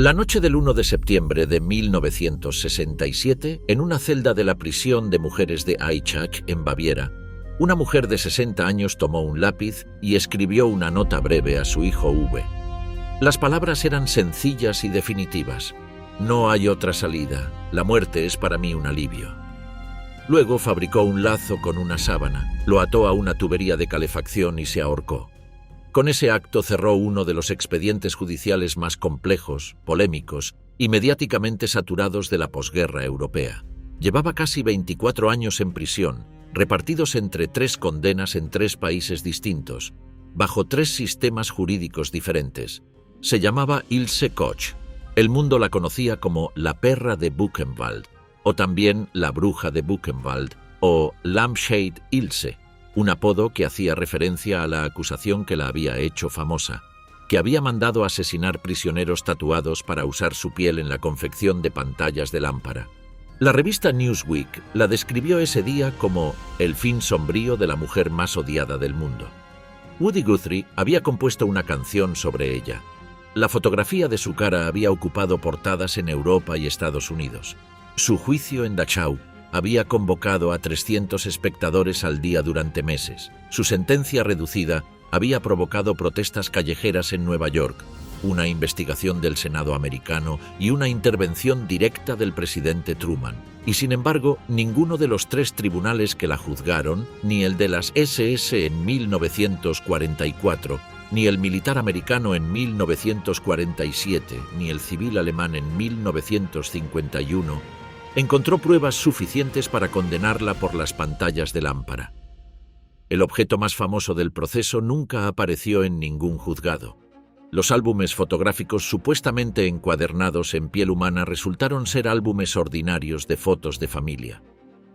La noche del 1 de septiembre de 1967, en una celda de la prisión de mujeres de Aichach, en Baviera, una mujer de 60 años tomó un lápiz y escribió una nota breve a su hijo Uwe. Las palabras eran sencillas y definitivas. No hay otra salida. La muerte es para mí un alivio. Luego fabricó un lazo con una sábana, lo ató a una tubería de calefacción y se ahorcó. Con ese acto cerró uno de los expedientes judiciales más complejos, polémicos y mediáticamente saturados de la posguerra europea. Llevaba casi 24 años en prisión, repartidos entre 3 condenas en 3 países distintos, bajo 3 sistemas jurídicos diferentes. Se llamaba Ilse Koch. El mundo la conocía como la perra de Buchenwald, o también la bruja de Buchenwald, o Lampshade Ilse, un apodo que hacía referencia a la acusación que la había hecho famosa, que había mandado asesinar prisioneros tatuados para usar su piel en la confección de pantallas de lámpara. La revista Newsweek la describió ese día como el fin sombrío de la mujer más odiada del mundo. Woody Guthrie había compuesto una canción sobre ella. La fotografía de su cara había ocupado portadas en Europa y Estados Unidos. Su juicio en Dachau había convocado a 300 espectadores al día durante meses. Su sentencia reducida había provocado protestas callejeras en Nueva York, una investigación del Senado americano y una intervención directa del presidente Truman. Y sin embargo, ninguno de los 3 tribunales que la juzgaron, ni el de las SS en 1944, ni el militar americano en 1947, ni el civil alemán en 1951, encontró pruebas suficientes para condenarla por las pantallas de lámpara. El objeto más famoso del proceso nunca apareció en ningún juzgado. Los álbumes fotográficos supuestamente encuadernados en piel humana resultaron ser álbumes ordinarios de fotos de familia.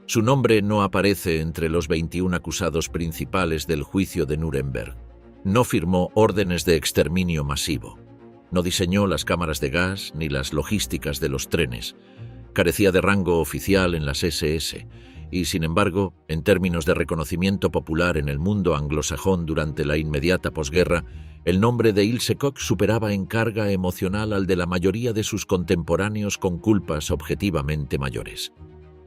Su nombre no aparece entre los 21 acusados principales del juicio de Nuremberg. No firmó órdenes de exterminio masivo. No diseñó las cámaras de gas ni las logísticas de los trenes. Carecía de rango oficial en las SS y, sin embargo, en términos de reconocimiento popular en el mundo anglosajón durante la inmediata posguerra, el nombre de Ilse Koch superaba en carga emocional al de la mayoría de sus contemporáneos con culpas objetivamente mayores.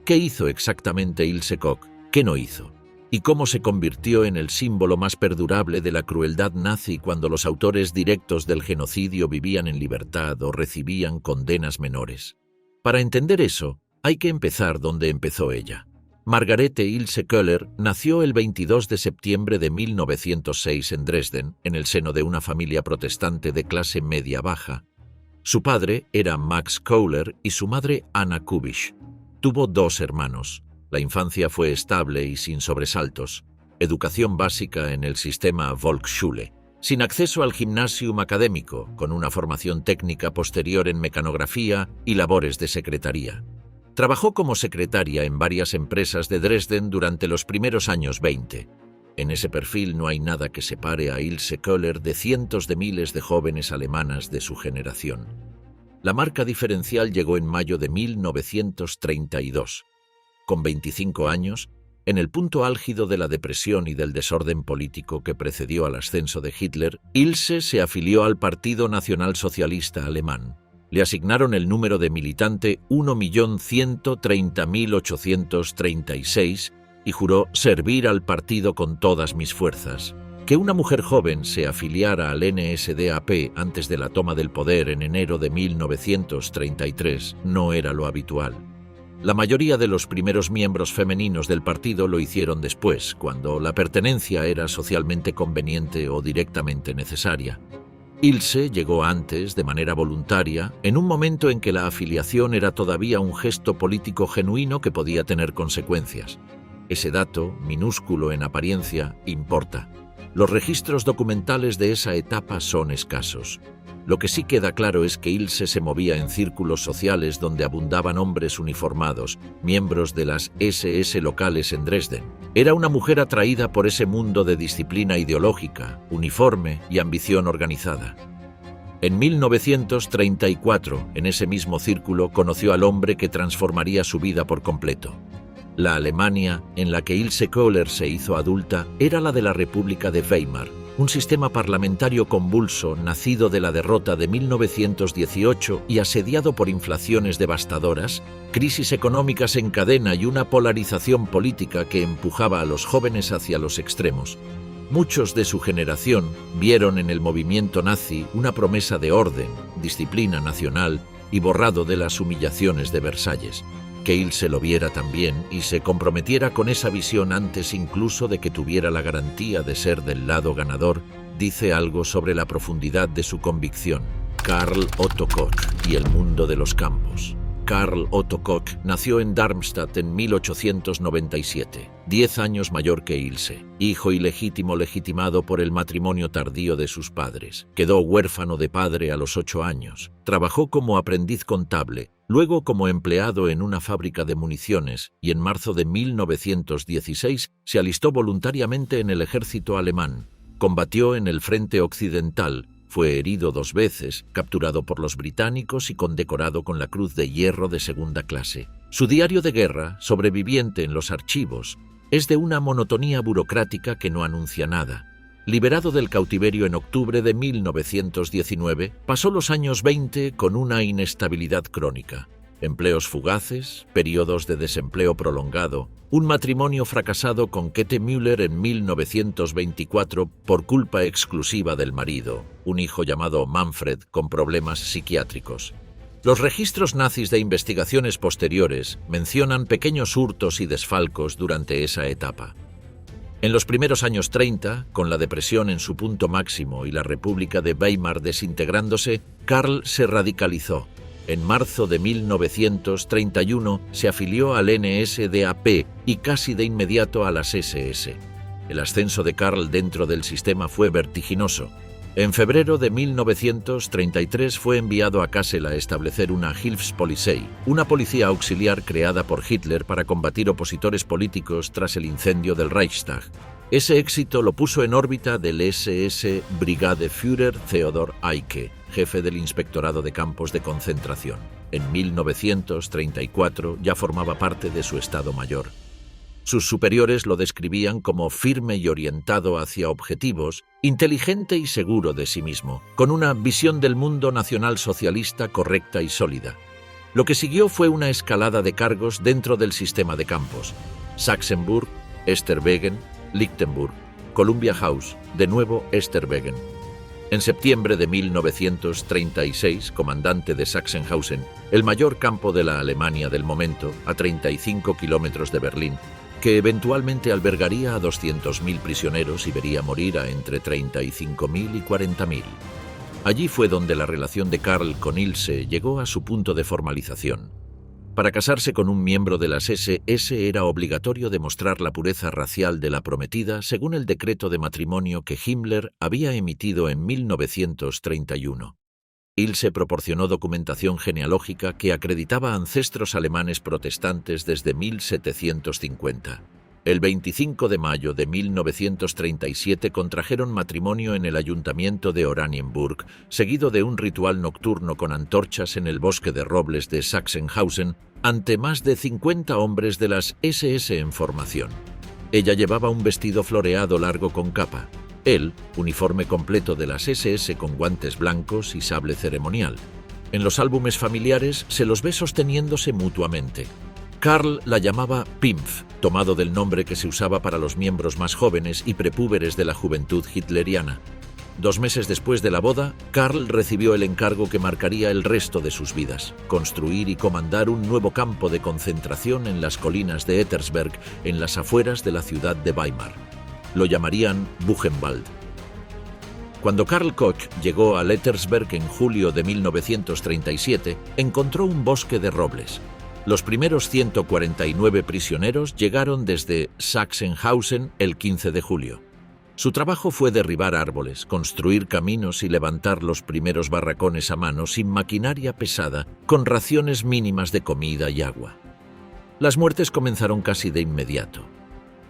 ¿Qué hizo exactamente Ilse Koch? ¿Qué no hizo? ¿Y cómo se convirtió en el símbolo más perdurable de la crueldad nazi cuando los autores directos del genocidio vivían en libertad o recibían condenas menores? Para entender eso, hay que empezar donde empezó ella. Margarete Ilse Köhler nació el 22 de septiembre de 1906 en Dresden, en el seno de una familia protestante de clase media-baja. Su padre era Max Köhler y su madre Anna Kubisch. Tuvo 2 hermanos. La infancia fue estable y sin sobresaltos. Educación básica en el sistema Volksschule, sin acceso al gimnasium académico, con una formación técnica posterior en mecanografía y labores de secretaría. Trabajó como secretaria en varias empresas de Dresden durante los primeros años 20. En ese perfil no hay nada que separe a Ilse Köhler de cientos de miles de jóvenes alemanas de su generación. La marca diferencial llegó en mayo de 1932. Con 25 años, en el punto álgido de la depresión y del desorden político que precedió al ascenso de Hitler, Ilse se afilió al Partido Nacionalsocialista Alemán. Le asignaron el número de militante 1.130.836 y juró servir al partido con todas mis fuerzas. Que una mujer joven se afiliara al NSDAP antes de la toma del poder en enero de 1933 no era lo habitual. La mayoría de los primeros miembros femeninos del partido lo hicieron después, cuando la pertenencia era socialmente conveniente o directamente necesaria. Ilse llegó antes, de manera voluntaria, en un momento en que la afiliación era todavía un gesto político genuino que podía tener consecuencias. Ese dato, minúsculo en apariencia, importa. Los registros documentales de esa etapa son escasos. Lo que sí queda claro es que Ilse se movía en círculos sociales donde abundaban hombres uniformados, miembros de las SS locales en Dresden. Era una mujer atraída por ese mundo de disciplina ideológica, uniforme y ambición organizada. En 1934, en ese mismo círculo, conoció al hombre que transformaría su vida por completo. La Alemania en la que Ilse Köhler se hizo adulta era la de la República de Weimar, un sistema parlamentario convulso nacido de la derrota de 1918 y asediado por inflaciones devastadoras, crisis económicas en cadena y una polarización política que empujaba a los jóvenes hacia los extremos. Muchos de su generación vieron en el movimiento nazi una promesa de orden, disciplina nacional y borrado de las humillaciones de Versalles. Que Ilse lo viera también y se comprometiera con esa visión antes incluso de que tuviera la garantía de ser del lado ganador, dice algo sobre la profundidad de su convicción. Karl Otto Koch y el mundo de los campos. Karl Otto Koch nació en Darmstadt en 1897, 10 años mayor que Ilse, hijo ilegítimo legitimado por el matrimonio tardío de sus padres. Quedó huérfano de padre a los 8 años. Trabajó como aprendiz contable, luego como empleado en una fábrica de municiones y en marzo de 1916 se alistó voluntariamente en el ejército alemán. Combatió en el frente occidental. Fue herido 2 veces, capturado por los británicos y condecorado con la Cruz de Hierro de segunda clase. Su diario de guerra, sobreviviente en los archivos, es de una monotonía burocrática que no anuncia nada. Liberado del cautiverio en octubre de 1919, pasó los años 20 con una inestabilidad crónica. Empleos fugaces, periodos de desempleo prolongado, un matrimonio fracasado con Käthe Müller en 1924 por culpa exclusiva del marido, un hijo llamado Manfred con problemas psiquiátricos. Los registros nazis de investigaciones posteriores mencionan pequeños hurtos y desfalcos durante esa etapa. En los primeros años 30, con la depresión en su punto máximo y la República de Weimar desintegrándose, Karl se radicalizó. En marzo de 1931 se afilió al NSDAP y casi de inmediato a las SS. El ascenso de Karl dentro del sistema fue vertiginoso. En febrero de 1933 fue enviado a Kassel a establecer una Hilfspolizei, una policía auxiliar creada por Hitler para combatir opositores políticos tras el incendio del Reichstag. Ese éxito lo puso en órbita del SS Brigadeführer Theodor Eicke, jefe del Inspectorado de Campos de Concentración. En 1934 ya formaba parte de su Estado Mayor. Sus superiores lo describían como firme y orientado hacia objetivos, inteligente y seguro de sí mismo, con una visión del mundo nacionalsocialista correcta y sólida. Lo que siguió fue una escalada de cargos dentro del sistema de campos. Sachsenburg, Esterwegen, Lichtenburg, Columbia House, de nuevo Esterwegen. En septiembre de 1936, comandante de Sachsenhausen, el mayor campo de la Alemania del momento, a 35 kilómetros de Berlín, que eventualmente albergaría a 200.000 prisioneros y vería morir a entre 35.000 y 40.000. Allí fue donde la relación de Karl con Ilse llegó a su punto de formalización. Para casarse con un miembro de las SS era obligatorio demostrar la pureza racial de la prometida según el decreto de matrimonio que Himmler había emitido en 1931. Ilse proporcionó documentación genealógica que acreditaba ancestros alemanes protestantes desde 1750. El 25 de mayo de 1937 contrajeron matrimonio en el ayuntamiento de Oranienburg, seguido de un ritual nocturno con antorchas en el bosque de robles de Sachsenhausen, ante más de 50 hombres de las SS en formación. Ella llevaba un vestido floreado largo con capa. Él, uniforme completo de las SS con guantes blancos y sable ceremonial. En los álbumes familiares se los ve sosteniéndose mutuamente. Karl la llamaba Pimpf, tomado del nombre que se usaba para los miembros más jóvenes y prepúberes de la juventud hitleriana. 2 meses después de la boda, Karl recibió el encargo que marcaría el resto de sus vidas: construir y comandar un nuevo campo de concentración en las colinas de Ettersberg, en las afueras de la ciudad de Weimar. Lo llamarían Buchenwald. Cuando Karl Koch llegó a Ettersberg en julio de 1937, encontró un bosque de robles. Los primeros 149 prisioneros llegaron desde Sachsenhausen el 15 de julio. Su trabajo fue derribar árboles, construir caminos y levantar los primeros barracones a mano sin maquinaria pesada, con raciones mínimas de comida y agua. Las muertes comenzaron casi de inmediato.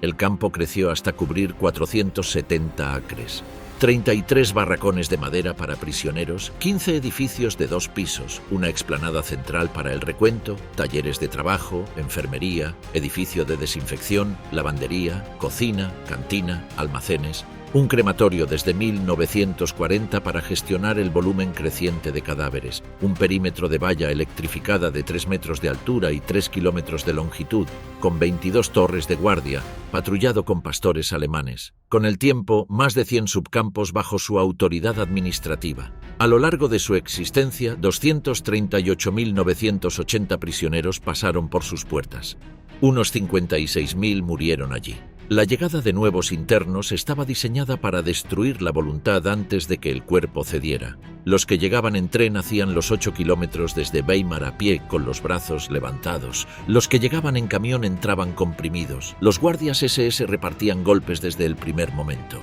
El campo creció hasta cubrir 470 acres. 33 barracones de madera para prisioneros, 15 edificios de 2 pisos, una explanada central para el recuento, talleres de trabajo, enfermería, edificio de desinfección, lavandería, cocina, cantina, almacenes, Un crematorio desde 1940 para gestionar el volumen creciente de cadáveres, un perímetro de valla electrificada de 3 metros de altura y 3 kilómetros de longitud, con 22 torres de guardia, patrullado con pastores alemanes. Con el tiempo, más de 100 subcampos bajo su autoridad administrativa. A lo largo de su existencia, 238.980 prisioneros pasaron por sus puertas. Unos 56.000 murieron allí. La llegada de nuevos internos estaba diseñada para destruir la voluntad antes de que el cuerpo cediera. Los que llegaban en tren hacían los 8 kilómetros desde Weimar a pie con los brazos levantados. Los que llegaban en camión entraban comprimidos. Los guardias SS repartían golpes desde el primer momento.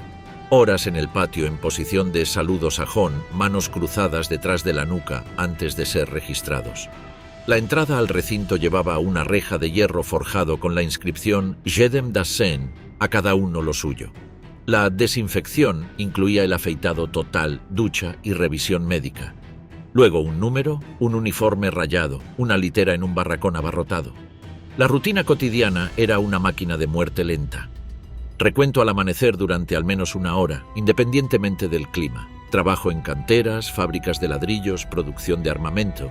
Horas en el patio en posición de saludo sajón, manos cruzadas detrás de la nuca antes de ser registrados. La entrada al recinto llevaba una reja de hierro forjado con la inscripción «Jedem dasselbe», a cada uno lo suyo. La desinfección incluía el afeitado total, ducha y revisión médica. Luego un número, un uniforme rayado, una litera en un barracón abarrotado. La rutina cotidiana era una máquina de muerte lenta. Recuento al amanecer durante al menos una hora, independientemente del clima. Trabajo en canteras, fábricas de ladrillos, producción de armamento.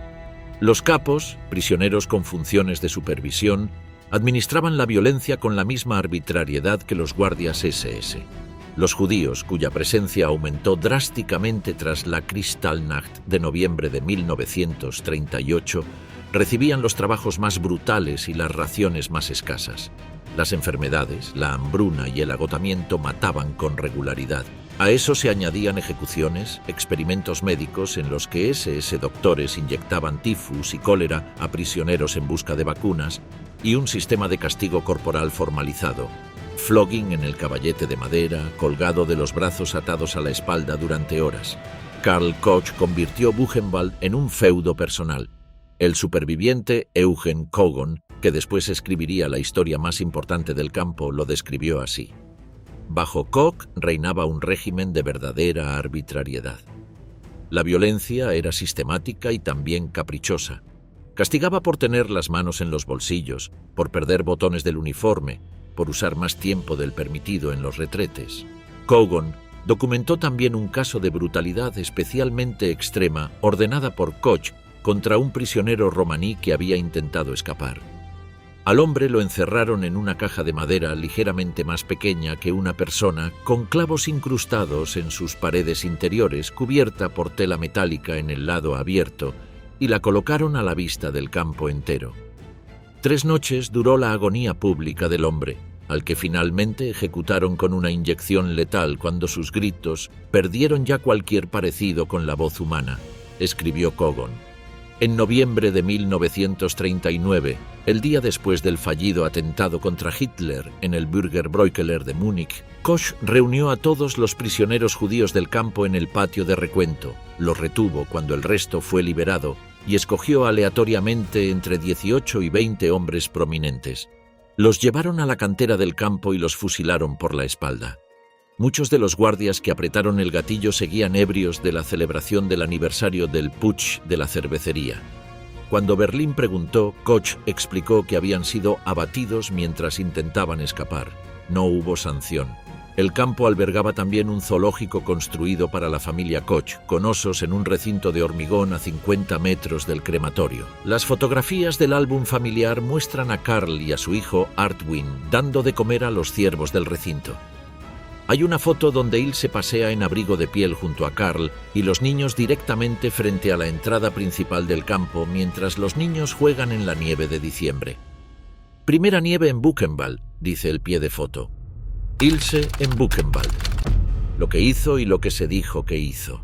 Los capos, prisioneros con funciones de supervisión, administraban la violencia con la misma arbitrariedad que los guardias SS. Los judíos, cuya presencia aumentó drásticamente tras la Kristallnacht de noviembre de 1938, recibían los trabajos más brutales y las raciones más escasas. Las enfermedades, la hambruna y el agotamiento mataban con regularidad. A eso se añadían ejecuciones, experimentos médicos en los que SS doctores inyectaban tifus y cólera a prisioneros en busca de vacunas y un sistema de castigo corporal formalizado. Flogging en el caballete de madera, colgado de los brazos atados a la espalda durante horas. Karl Koch convirtió Buchenwald en un feudo personal. El superviviente Eugen Kogon, que después escribiría la historia más importante del campo, lo describió así. Bajo Koch reinaba un régimen de verdadera arbitrariedad. La violencia era sistemática y también caprichosa. Castigaba por tener las manos en los bolsillos, por perder botones del uniforme, por usar más tiempo del permitido en los retretes. Kogon documentó también un caso de brutalidad especialmente extrema ordenada por Koch contra un prisionero romaní que había intentado escapar. Al hombre lo encerraron en una caja de madera ligeramente más pequeña que una persona, con clavos incrustados en sus paredes interiores, cubierta por tela metálica en el lado abierto, y la colocaron a la vista del campo entero. 3 noches duró la agonía pública del hombre, al que finalmente ejecutaron con una inyección letal cuando sus gritos perdieron ya cualquier parecido con la voz humana, escribió Kogon. En noviembre de 1939, el día después del fallido atentado contra Hitler en el Bürgerbräukeller de Múnich, Koch reunió a todos los prisioneros judíos del campo en el patio de recuento, los retuvo cuando el resto fue liberado y escogió aleatoriamente entre 18 y 20 hombres prominentes. Los llevaron a la cantera del campo y los fusilaron por la espalda. Muchos de los guardias que apretaron el gatillo seguían ebrios de la celebración del aniversario del putsch de la cervecería. Cuando Berlín preguntó, Koch explicó que habían sido abatidos mientras intentaban escapar. No hubo sanción. El campo albergaba también un zoológico construido para la familia Koch, con osos en un recinto de hormigón a 50 metros del crematorio. Las fotografías del álbum familiar muestran a Karl y a su hijo Artwin dando de comer a los ciervos del recinto. Hay una foto donde Ilse pasea en abrigo de piel junto a Karl y los niños directamente frente a la entrada principal del campo mientras los niños juegan en la nieve de diciembre. Primera nieve en Buchenwald, dice el pie de foto. Ilse en Buchenwald. Lo que hizo y lo que se dijo que hizo.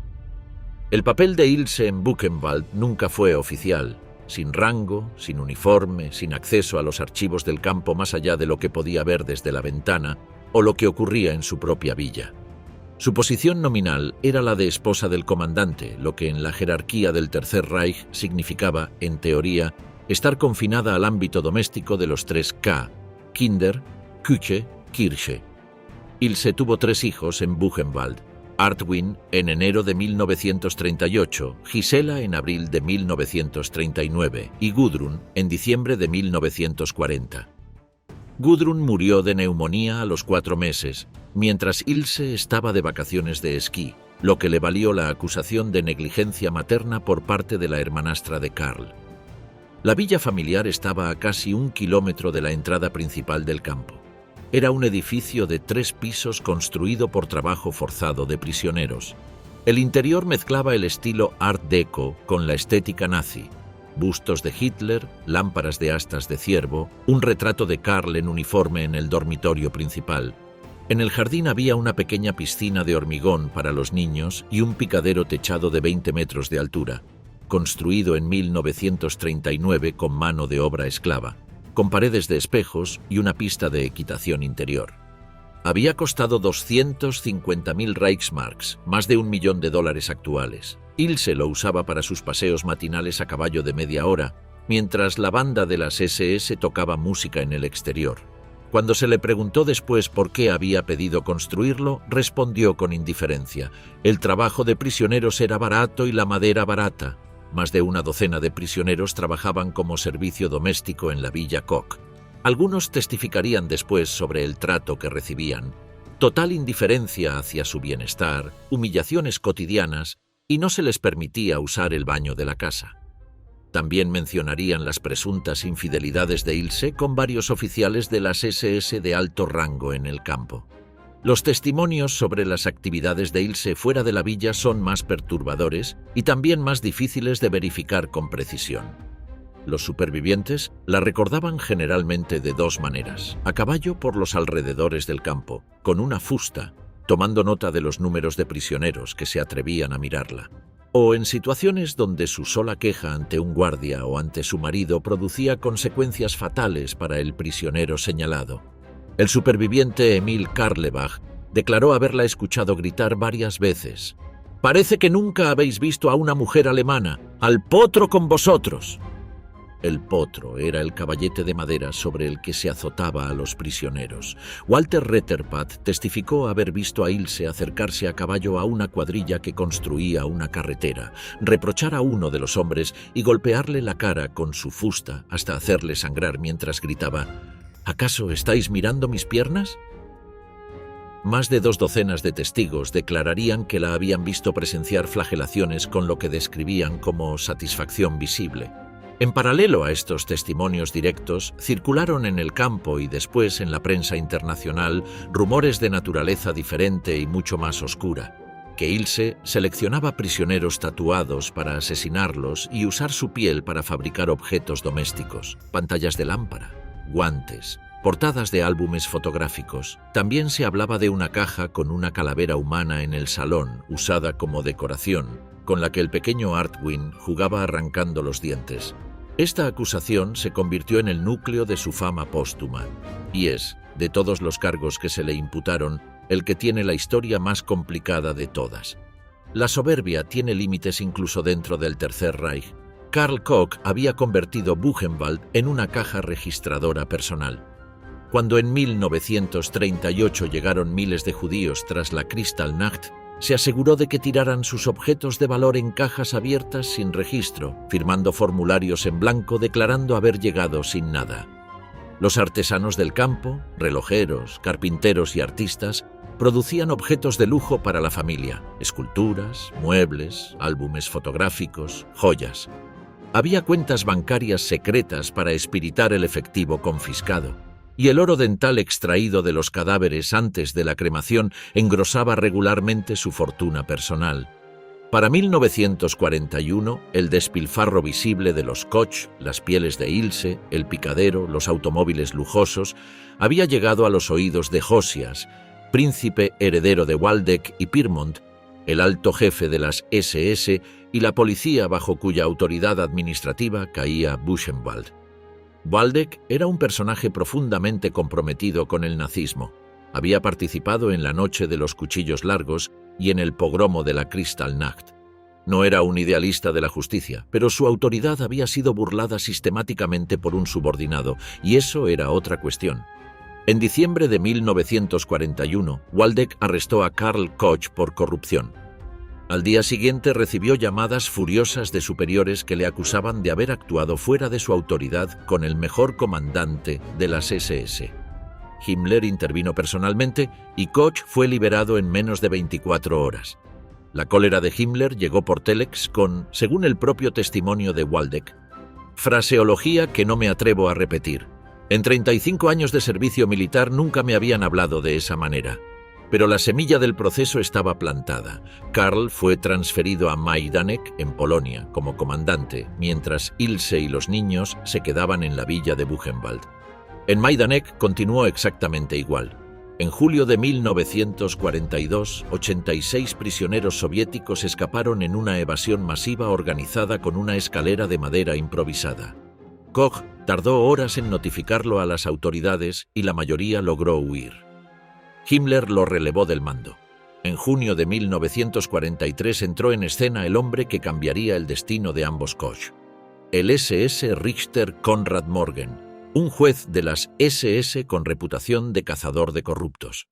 El papel de Ilse en Buchenwald nunca fue oficial, sin rango, sin uniforme, sin acceso a los archivos del campo más allá de lo que podía ver desde la ventana o lo que ocurría en su propia villa. Su posición nominal era la de esposa del comandante, lo que en la jerarquía del Tercer Reich significaba, en teoría, estar confinada al ámbito doméstico de los 3 K, Kinder, Küche, Kirche. Ilse tuvo 3 hijos en Buchenwald, Artwin en enero de 1938, Gisela en abril de 1939 y Gudrun en diciembre de 1940. Gudrun murió de neumonía a los 4 meses mientras Ilse estaba de vacaciones de esquí, lo que le valió la acusación de negligencia materna por parte de la hermanastra de Karl. La villa familiar estaba a casi 1 kilómetro de la entrada principal del campo. Era un edificio de 3 pisos construido por trabajo forzado de prisioneros. El interior mezclaba el estilo Art Deco con la estética nazi. Bustos de Hitler, lámparas de astas de ciervo, un retrato de Karl en uniforme en el dormitorio principal. En el jardín había una pequeña piscina de hormigón para los niños y un picadero techado de 20 metros de altura, construido en 1939 con mano de obra esclava, con paredes de espejos y una pista de equitación interior. Había costado 250.000 Reichsmarks, más de $1 millón actuales. Ilse lo usaba para sus paseos matinales a caballo de media hora, mientras la banda de las SS tocaba música en el exterior. Cuando se le preguntó después por qué había pedido construirlo, respondió con indiferencia: el trabajo de prisioneros era barato y la madera barata. Más de una docena de prisioneros trabajaban como servicio doméstico en la Villa Koch. Algunos testificarían después sobre el trato que recibían: total indiferencia hacia su bienestar, humillaciones cotidianas, y no se les permitía usar el baño de la casa. También mencionarían las presuntas infidelidades de Ilse con varios oficiales de las SS de alto rango en el campo. Los testimonios sobre las actividades de Ilse fuera de la villa son más perturbadores y también más difíciles de verificar con precisión. Los supervivientes la recordaban generalmente de 2 maneras: a caballo por los alrededores del campo, con una fusta, tomando nota de los números de prisioneros que se atrevían a mirarla, o en situaciones donde su sola queja ante un guardia o ante su marido producía consecuencias fatales para el prisionero señalado. El superviviente Emil Karlebach declaró haberla escuchado gritar varias veces: «Parece que nunca habéis visto a una mujer alemana, al potro con vosotros». El potro era el caballete de madera sobre el que se azotaba a los prisioneros. Walter Retterpath testificó haber visto a Ilse acercarse a caballo a una cuadrilla que construía una carretera, reprochar a uno de los hombres y golpearle la cara con su fusta hasta hacerle sangrar mientras gritaba: «¿Acaso estáis mirando mis piernas?». Más de 2 docenas de testigos declararían que la habían visto presenciar flagelaciones con lo que describían como satisfacción visible. En paralelo a estos testimonios directos, circularon en el campo y después en la prensa internacional rumores de naturaleza diferente y mucho más oscura: que Ilse seleccionaba prisioneros tatuados para asesinarlos y usar su piel para fabricar objetos domésticos, pantallas de lámpara, guantes, portadas de álbumes fotográficos. También se hablaba de una caja con una calavera humana en el salón, usada como decoración, con la que el pequeño Artwin jugaba arrancando los dientes. Esta acusación se convirtió en el núcleo de su fama póstuma, y es, de todos los cargos que se le imputaron, el que tiene la historia más complicada de todas. La soberbia tiene límites incluso dentro del Tercer Reich. Karl Koch había convertido Buchenwald en una caja registradora personal. Cuando en 1938 llegaron miles de judíos tras la Kristallnacht, se aseguró de que tiraran sus objetos de valor en cajas abiertas sin registro, firmando formularios en blanco declarando haber llegado sin nada. Los artesanos del campo, relojeros, carpinteros y artistas producían objetos de lujo para la familia: esculturas, muebles, álbumes fotográficos, joyas. Había cuentas bancarias secretas para espiritar el efectivo confiscado, y el oro dental extraído de los cadáveres antes de la cremación engrosaba regularmente su fortuna personal. Para 1941, el despilfarro visible de los Koch, las pieles de Ilse, el picadero, los automóviles lujosos, había llegado a los oídos de Josias, príncipe heredero de Waldeck y Pyrmont, el alto jefe de las SS y la policía bajo cuya autoridad administrativa caía Buchenwald. Waldeck era un personaje profundamente comprometido con el nazismo. Había participado en la Noche de los Cuchillos Largos y en el pogromo de la Kristallnacht. No era un idealista de la justicia, pero su autoridad había sido burlada sistemáticamente por un subordinado, y eso era otra cuestión. En diciembre de 1941, Waldeck arrestó a Karl Koch por corrupción. Al día siguiente recibió llamadas furiosas de superiores que le acusaban de haber actuado fuera de su autoridad con el mejor comandante de las SS. Himmler intervino personalmente y Koch fue liberado en menos de 24 horas. La cólera de Himmler llegó por telex con, según el propio testimonio de Waldeck, fraseología que no me atrevo a repetir. En 35 años de servicio militar nunca me habían hablado de esa manera. Pero la semilla del proceso estaba plantada. Karl fue transferido a Majdanek, en Polonia, como comandante, mientras Ilse y los niños se quedaban en la villa de Buchenwald. En Majdanek continuó exactamente igual. En julio de 1942, 86 prisioneros soviéticos escaparon en una evasión masiva organizada con una escalera de madera improvisada. Koch tardó horas en notificarlo a las autoridades y la mayoría logró huir. Himmler lo relevó del mando. En junio de 1943 entró en escena el hombre que cambiaría el destino de ambos Koch. El SS Richter Konrad Morgen, un juez de las SS con reputación de cazador de corruptos.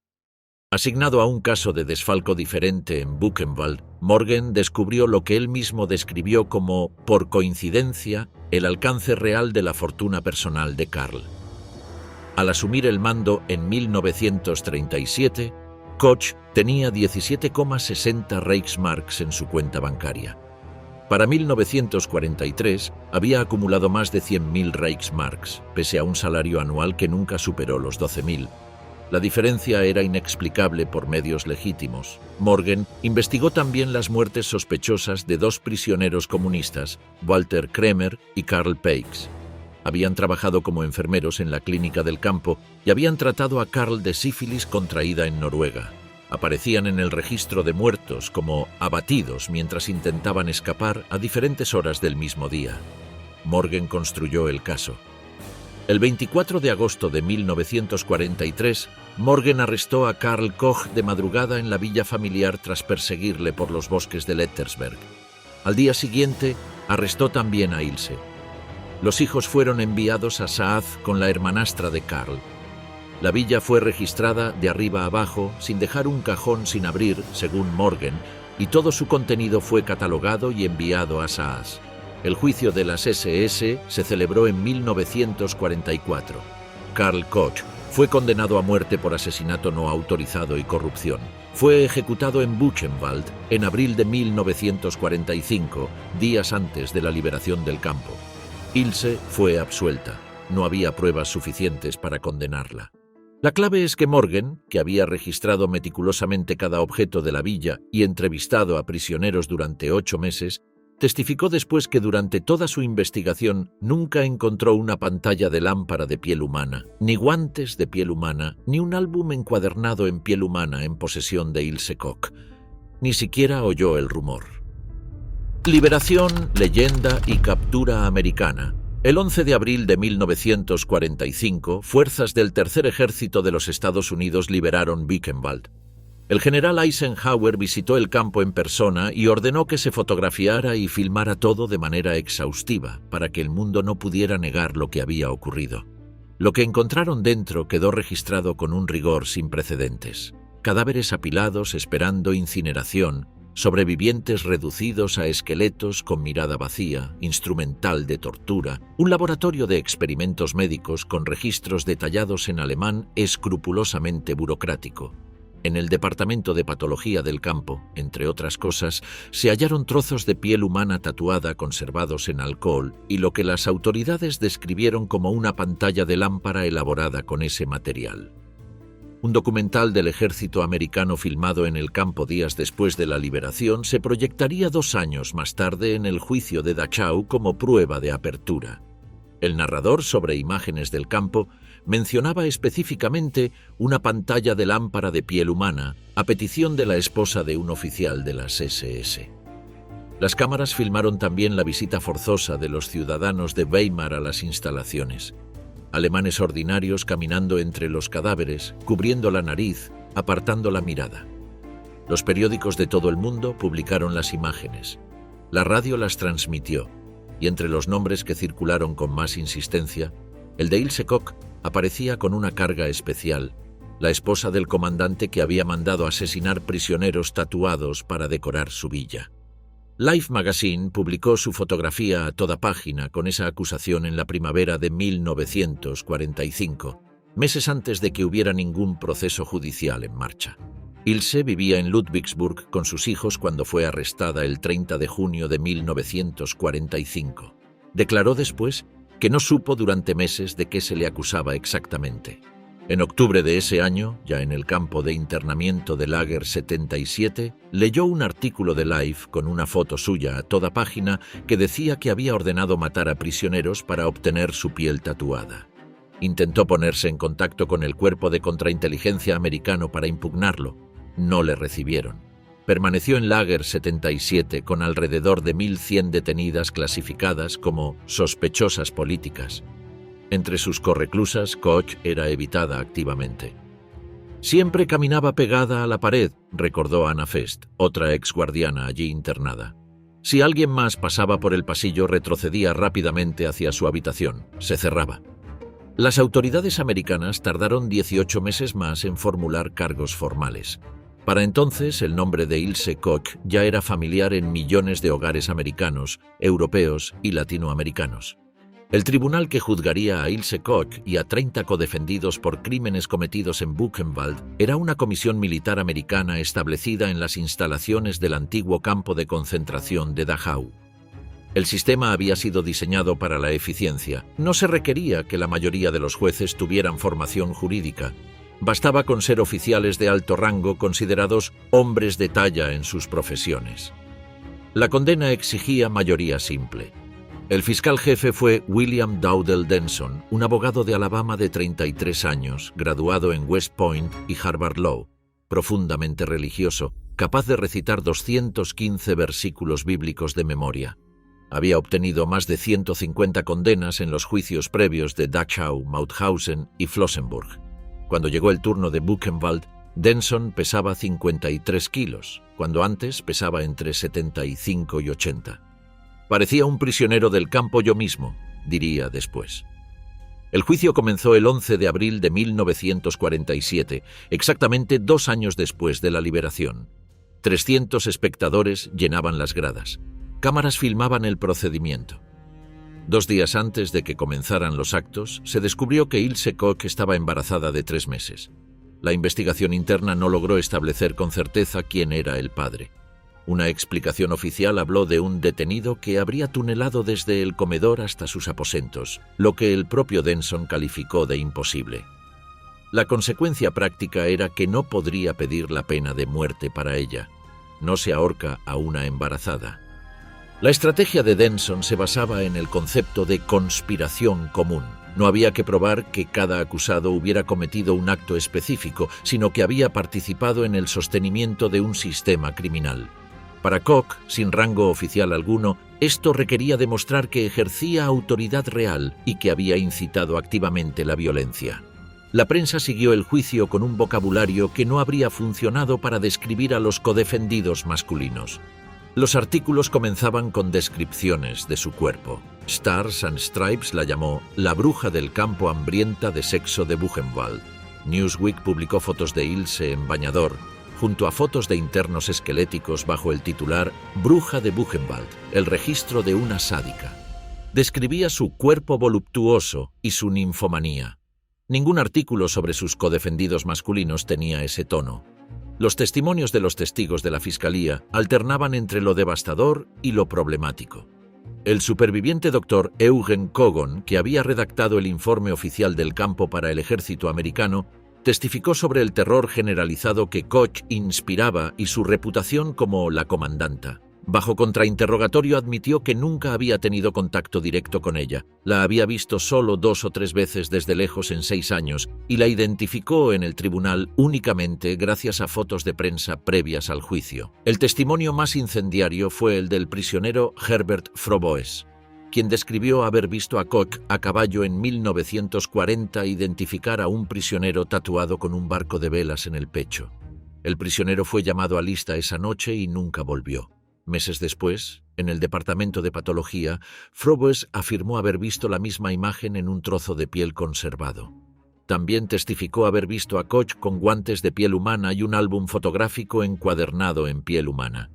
Asignado a un caso de desfalco diferente en Buchenwald, Morgen descubrió lo que él mismo describió como, por coincidencia, el alcance real de la fortuna personal de Karl. Al asumir el mando en 1937, Koch tenía 17,60 Reichsmarks en su cuenta bancaria. Para 1943 había acumulado más de 100.000 Reichsmarks, pese a un salario anual que nunca superó los 12.000. La diferencia era inexplicable por medios legítimos. Morgen investigó también las muertes sospechosas de dos prisioneros comunistas, Walter Kremer y Karl Peix. Habían trabajado como enfermeros en la clínica del campo y habían tratado a Karl de sífilis contraída en Noruega. Aparecían en el registro de muertos como abatidos mientras intentaban escapar a diferentes horas del mismo día. Morgen construyó el caso. El 24 de agosto de 1943, Morgen arrestó a Karl Koch de madrugada en la villa familiar tras perseguirle por los bosques de Lettersberg. Al día siguiente, arrestó también a Ilse. Los hijos fueron enviados a Saaz con la hermanastra de Karl. La villa fue registrada de arriba a abajo, sin dejar un cajón sin abrir, según Morgen, y todo su contenido fue catalogado y enviado a Saaz. El juicio de las SS se celebró en 1944. Karl Koch fue condenado a muerte por asesinato no autorizado y corrupción. Fue ejecutado en Buchenwald en abril de 1945, días antes de la liberación del campo. Ilse fue absuelta. No había pruebas suficientes para condenarla. La clave es que Morgen, que había registrado meticulosamente cada objeto de la villa y entrevistado a prisioneros durante 8 meses, testificó después que durante toda su investigación nunca encontró una pantalla de lámpara de piel humana, ni guantes de piel humana, ni un álbum encuadernado en piel humana en posesión de Ilse Koch. Ni siquiera oyó el rumor. Liberación, leyenda y captura americana. El 11 de abril de 1945, fuerzas del Tercer Ejército de los Estados Unidos liberaron Buchenwald. El general Eisenhower visitó el campo en persona y ordenó que se fotografiara y filmara todo de manera exhaustiva para que el mundo no pudiera negar lo que había ocurrido. Lo que encontraron dentro quedó registrado con un rigor sin precedentes. Cadáveres apilados esperando incineración, sobrevivientes reducidos a esqueletos con mirada vacía, instrumental de tortura, un laboratorio de experimentos médicos con registros detallados en alemán escrupulosamente burocrático. En el departamento de patología del campo, entre otras cosas, se hallaron trozos de piel humana tatuada conservados en alcohol y lo que las autoridades describieron como una pantalla de lámpara elaborada con ese material. Un documental del ejército americano filmado en el campo días después de la liberación se proyectaría 2 años más tarde en el juicio de Dachau como prueba de apertura. El narrador sobre imágenes del campo mencionaba específicamente una pantalla de lámpara de piel humana a petición de la esposa de un oficial de las SS. Las cámaras filmaron también la visita forzosa de los ciudadanos de Weimar a las instalaciones. Alemanes ordinarios caminando entre los cadáveres, cubriendo la nariz, apartando la mirada. Los periódicos de todo el mundo publicaron las imágenes. La radio las transmitió, y entre los nombres que circularon con más insistencia, el de Ilse Koch aparecía con una carga especial, la esposa del comandante que había mandado asesinar prisioneros tatuados para decorar su villa. Life Magazine publicó su fotografía a toda página con esa acusación en la primavera de 1945. meses antes de que hubiera ningún proceso judicial en marcha. Ilse vivía en Ludwigsburg con sus hijos cuando fue arrestada el 30 de junio de 1945. Declaró después que no supo durante meses de qué se le acusaba exactamente. En octubre de ese año, ya en el campo de internamiento de Lager 77, leyó un artículo de Life con una foto suya a toda página que decía que había ordenado matar a prisioneros para obtener su piel tatuada. Intentó ponerse en contacto con el cuerpo de contrainteligencia americano para impugnarlo. No le recibieron. Permaneció en Lager 77 con alrededor de 1.100 detenidas clasificadas como sospechosas políticas. Entre sus correclusas, Koch era evitada activamente. Siempre caminaba pegada a la pared, recordó Anna Fest, otra exguardiana allí internada. Si alguien más pasaba por el pasillo, retrocedía rápidamente hacia su habitación. Se cerraba. Las autoridades americanas tardaron 18 meses más en formular cargos formales. Para entonces, el nombre de Ilse Koch ya era familiar en millones de hogares americanos, europeos y latinoamericanos. El tribunal que juzgaría a Ilse Koch y a 30 codefendidos por crímenes cometidos en Buchenwald era una comisión militar americana establecida en las instalaciones del antiguo campo de concentración de Dachau. El sistema había sido diseñado para la eficiencia. No se requería que la mayoría de los jueces tuvieran formación jurídica. Bastaba con ser oficiales de alto rango considerados hombres de talla en sus profesiones. La condena exigía mayoría simple. El fiscal jefe fue William Dowdell Denson, un abogado de Alabama de 33 años, graduado en West Point y Harvard Law, profundamente religioso, capaz de recitar 215 versículos bíblicos de memoria. Había obtenido más de 150 condenas en los juicios previos de Dachau, Mauthausen y Flossenburg. Cuando llegó el turno de Buchenwald, Denson pesaba 53 kilos, cuando antes pesaba entre 75 y 80. Parecía un prisionero del campo yo mismo, diría después. El juicio comenzó el 11 de abril de 1947, exactamente 2 años después de la liberación. 300 espectadores llenaban las gradas. Cámaras filmaban el procedimiento. 2 días antes de que comenzaran los actos, se descubrió que Ilse Koch estaba embarazada de 3 meses. La investigación interna no logró establecer con certeza quién era el padre. Una explicación oficial habló de un detenido que habría tunelado desde el comedor hasta sus aposentos, lo que el propio Denson calificó de imposible. La consecuencia práctica era que no podría pedir la pena de muerte para ella. No se ahorca a una embarazada. La estrategia de Denson se basaba en el concepto de conspiración común. No había que probar que cada acusado hubiera cometido un acto específico, sino que había participado en el sostenimiento de un sistema criminal. Para Koch, sin rango oficial alguno, esto requería demostrar que ejercía autoridad real y que había incitado activamente la violencia. La prensa siguió el juicio con un vocabulario que no habría funcionado para describir a los codefendidos masculinos. Los artículos comenzaban con descripciones de su cuerpo. Stars and Stripes la llamó «la bruja del campo hambrienta de sexo de Buchenwald». Newsweek publicó fotos de Ilse en bañador, junto a fotos de internos esqueléticos bajo el titular «Bruja de Buchenwald, el registro de una sádica». Describía su cuerpo voluptuoso y su ninfomanía. Ningún artículo sobre sus codefendidos masculinos tenía ese tono. Los testimonios de los testigos de la fiscalía alternaban entre lo devastador y lo problemático. El superviviente doctor Eugen Kogon, que había redactado el informe oficial del campo para el ejército americano, testificó sobre el terror generalizado que Koch inspiraba y su reputación como la comandanta. Bajo contrainterrogatorio admitió que nunca había tenido contacto directo con ella. La había visto solo 2 o 3 veces desde lejos en 6 años y la identificó en el tribunal únicamente gracias a fotos de prensa previas al juicio. El testimonio más incendiario fue el del prisionero Herbert Froboess, quien describió haber visto a Koch a caballo en 1940 identificar a un prisionero tatuado con un barco de velas en el pecho. El prisionero fue llamado a lista esa noche y nunca volvió. Meses después, en el departamento de patología, Froboess afirmó haber visto la misma imagen en un trozo de piel conservado. También testificó haber visto a Koch con guantes de piel humana y un álbum fotográfico encuadernado en piel humana.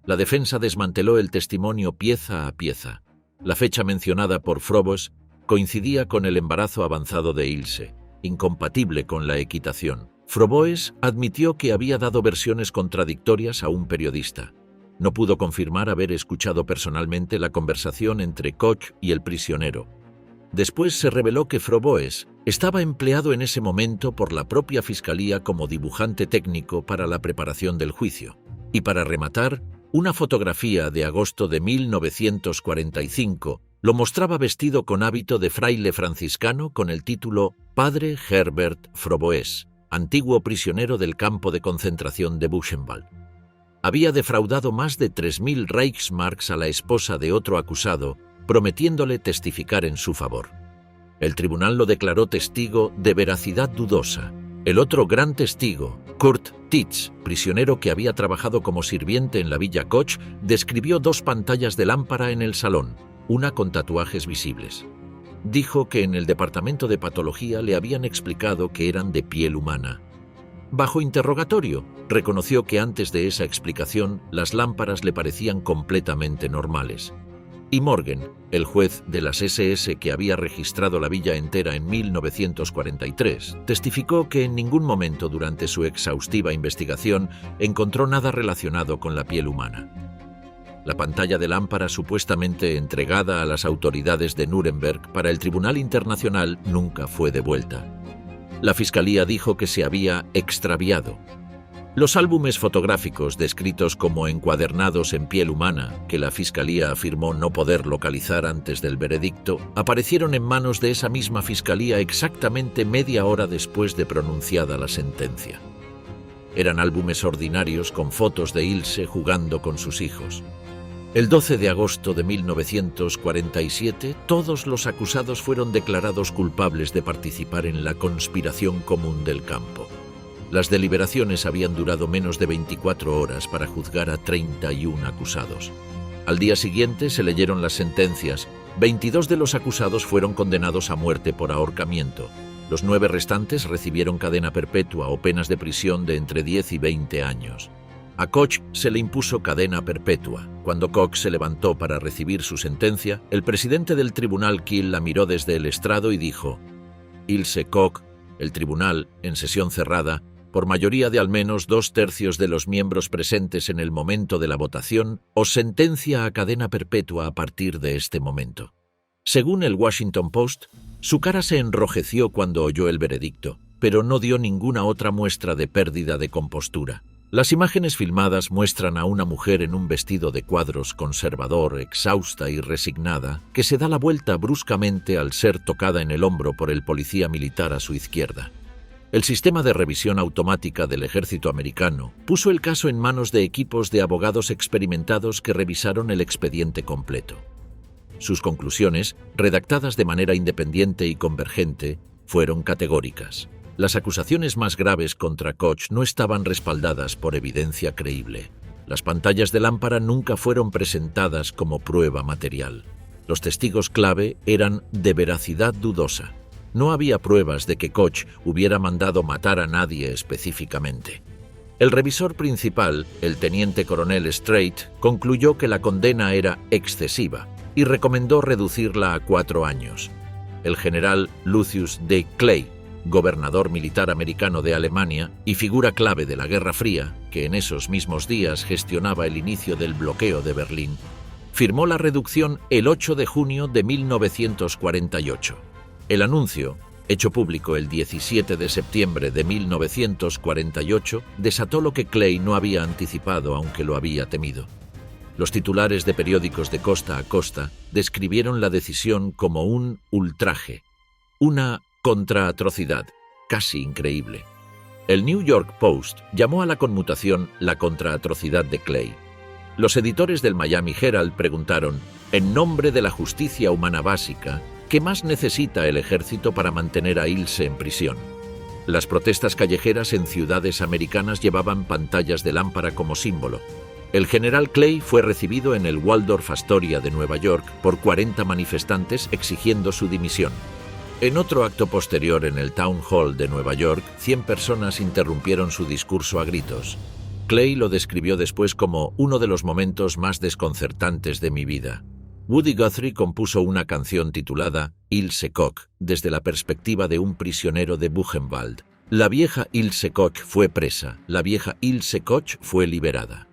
La defensa desmanteló el testimonio pieza a pieza. La fecha mencionada por Froboess coincidía con el embarazo avanzado de Ilse. incompatible con la equitación. Froboess admitió que había dado versiones contradictorias a un periodista. No pudo confirmar haber escuchado personalmente la conversación entre Koch y el prisionero. Después se reveló que Froboess estaba empleado en ese momento por la propia fiscalía como dibujante técnico para la preparación del juicio. Y para rematar, una fotografía de agosto de 1945 lo mostraba vestido con hábito de fraile franciscano con el título Padre Herbert Froboess, antiguo prisionero del campo de concentración de Buchenwald. Había defraudado más de 3.000 Reichsmarks a la esposa de otro acusado, prometiéndole testificar en su favor. El tribunal lo declaró testigo de veracidad dudosa. El otro gran testigo, Kurt Titz, prisionero que había trabajado como sirviente en la Villa Koch, describió 2 pantallas de lámpara en el salón, una con tatuajes visibles. Dijo que en el departamento de patología le habían explicado que eran de piel humana. Bajo interrogatorio, reconoció que antes de esa explicación las lámparas le parecían completamente normales. Y Morgen, el juez de las SS que había registrado la villa entera en 1943, testificó que en ningún momento durante su exhaustiva investigación encontró nada relacionado con la piel humana. La pantalla de lámpara supuestamente entregada a las autoridades de Nuremberg para el Tribunal Internacional nunca fue devuelta. La fiscalía dijo que se había extraviado. Los álbumes fotográficos descritos como encuadernados en piel humana, que la fiscalía afirmó no poder localizar antes del veredicto, aparecieron en manos de esa misma fiscalía exactamente media hora después de pronunciada la sentencia. Eran álbumes ordinarios con fotos de Ilse jugando con sus hijos. El 12 de agosto de 1947, todos los acusados fueron declarados culpables de participar en la conspiración común del campo. Las deliberaciones habían durado menos de 24 horas para juzgar a 31 acusados. Al día siguiente se leyeron las sentencias. 22 de los acusados fueron condenados a muerte por ahorcamiento. Los 9 restantes recibieron cadena perpetua o penas de prisión de entre 10 y 20 años. A Koch se le impuso cadena perpetua. Cuando Koch se levantó para recibir su sentencia, el presidente del tribunal Kiel la miró desde el estrado y dijo: Ilse Koch, el tribunal, en sesión cerrada, por mayoría de al menos 2/3 de los miembros presentes en el momento de la votación, os sentencia a cadena perpetua a partir de este momento. Según el Washington Post, su cara se enrojeció cuando oyó el veredicto, pero no dio ninguna otra muestra de pérdida de compostura. Las imágenes filmadas muestran a una mujer en un vestido de cuadros conservador, exhausta y resignada, que se da la vuelta bruscamente al ser tocada en el hombro por el policía militar a su izquierda. El sistema de revisión automática del ejército americano puso el caso en manos de equipos de abogados experimentados que revisaron el expediente completo. Sus conclusiones, redactadas de manera independiente y convergente, fueron categóricas. Las acusaciones más graves contra Koch no estaban respaldadas por evidencia creíble. Las pantallas de lámpara nunca fueron presentadas como prueba material. Los testigos clave eran de veracidad dudosa. No había pruebas de que Koch hubiera mandado matar a nadie específicamente. El revisor principal, el teniente coronel Strait, concluyó que la condena era excesiva y recomendó reducirla a 4 años. El general Lucius D. Clay, gobernador militar americano de Alemania y figura clave de la Guerra Fría, que en esos mismos días gestionaba el inicio del bloqueo de Berlín, firmó la reducción el 8 de junio de 1948. El anuncio, hecho público el 17 de septiembre de 1948, desató lo que Clay no había anticipado, aunque lo había temido. Los titulares de periódicos de costa a costa describieron la decisión como un ultraje, una contraatrocidad, casi increíble. El New York Post llamó a la conmutación la contraatrocidad de Clay. Los editores del Miami Herald preguntaron, en nombre de la justicia humana básica, ¿qué más necesita el ejército para mantener a Ilse en prisión? Las protestas callejeras en ciudades americanas llevaban pantallas de lámpara como símbolo. El general Clay fue recibido en el Waldorf Astoria de Nueva York por 40 manifestantes exigiendo su dimisión. En otro acto posterior en el Town Hall de Nueva York, 100 personas interrumpieron su discurso a gritos. Clay lo describió después como uno de los momentos más desconcertantes de mi vida. Woody Guthrie compuso una canción titulada Ilse Koch desde la perspectiva de un prisionero de Buchenwald. La vieja Ilse Koch fue presa, la vieja Ilse Koch fue liberada.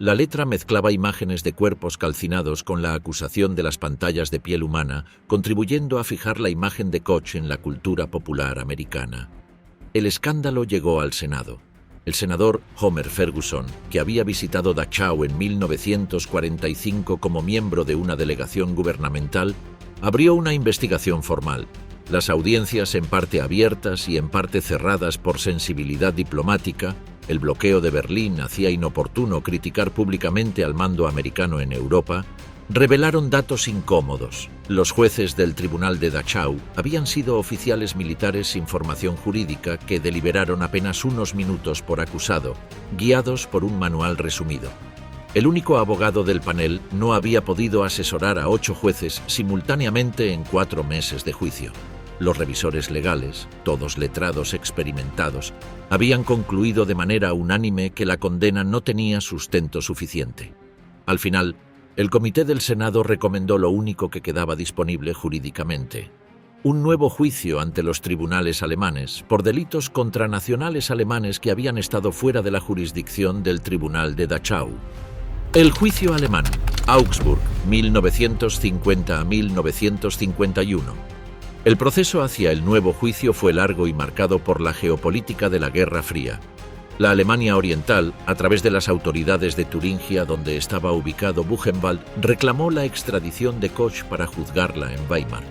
La letra mezclaba imágenes de cuerpos calcinados con la acusación de las pantallas de piel humana, contribuyendo a fijar la imagen de Koch en la cultura popular americana. El escándalo llegó al Senado. El senador Homer Ferguson, que había visitado Dachau en 1945 como miembro de una delegación gubernamental, abrió una investigación formal. Las audiencias, en parte abiertas y en parte cerradas por sensibilidad diplomática, el bloqueo de Berlín hacía inoportuno criticar públicamente al mando americano en Europa, revelaron datos incómodos. Los jueces del Tribunal de Dachau habían sido oficiales militares sin formación jurídica que deliberaron apenas unos minutos por acusado, guiados por un manual resumido. El único abogado del panel no había podido asesorar a 8 jueces simultáneamente en 4 meses de juicio. Los revisores legales, todos letrados experimentados, habían concluido de manera unánime que la condena no tenía sustento suficiente. Al final, el Comité del Senado recomendó lo único que quedaba disponible jurídicamente: un nuevo juicio ante los tribunales alemanes por delitos contra nacionales alemanes que habían estado fuera de la jurisdicción del Tribunal de Dachau. El juicio alemán, Augsburg, 1950 a 1951. El proceso hacia el nuevo juicio fue largo y marcado por la geopolítica de la Guerra Fría. La Alemania Oriental, a través de las autoridades de Turingia, donde estaba ubicado Buchenwald, reclamó la extradición de Koch para juzgarla en Weimar.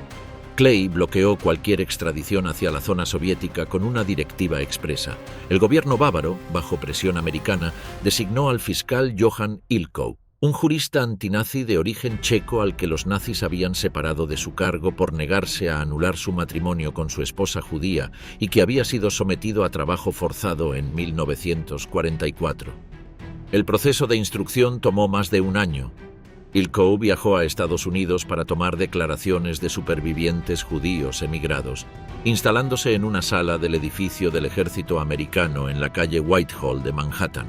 Clay bloqueó cualquier extradición hacia la zona soviética con una directiva expresa. El gobierno bávaro, bajo presión americana, designó al fiscal Johann Ilkow, un jurista antinazi de origen checo al que los nazis habían separado de su cargo por negarse a anular su matrimonio con su esposa judía y que había sido sometido a trabajo forzado en 1944. El proceso de instrucción tomó más de un año. Ilkow viajó a Estados Unidos para tomar declaraciones de supervivientes judíos emigrados, instalándose en una sala del edificio del ejército americano en la calle Whitehall de Manhattan.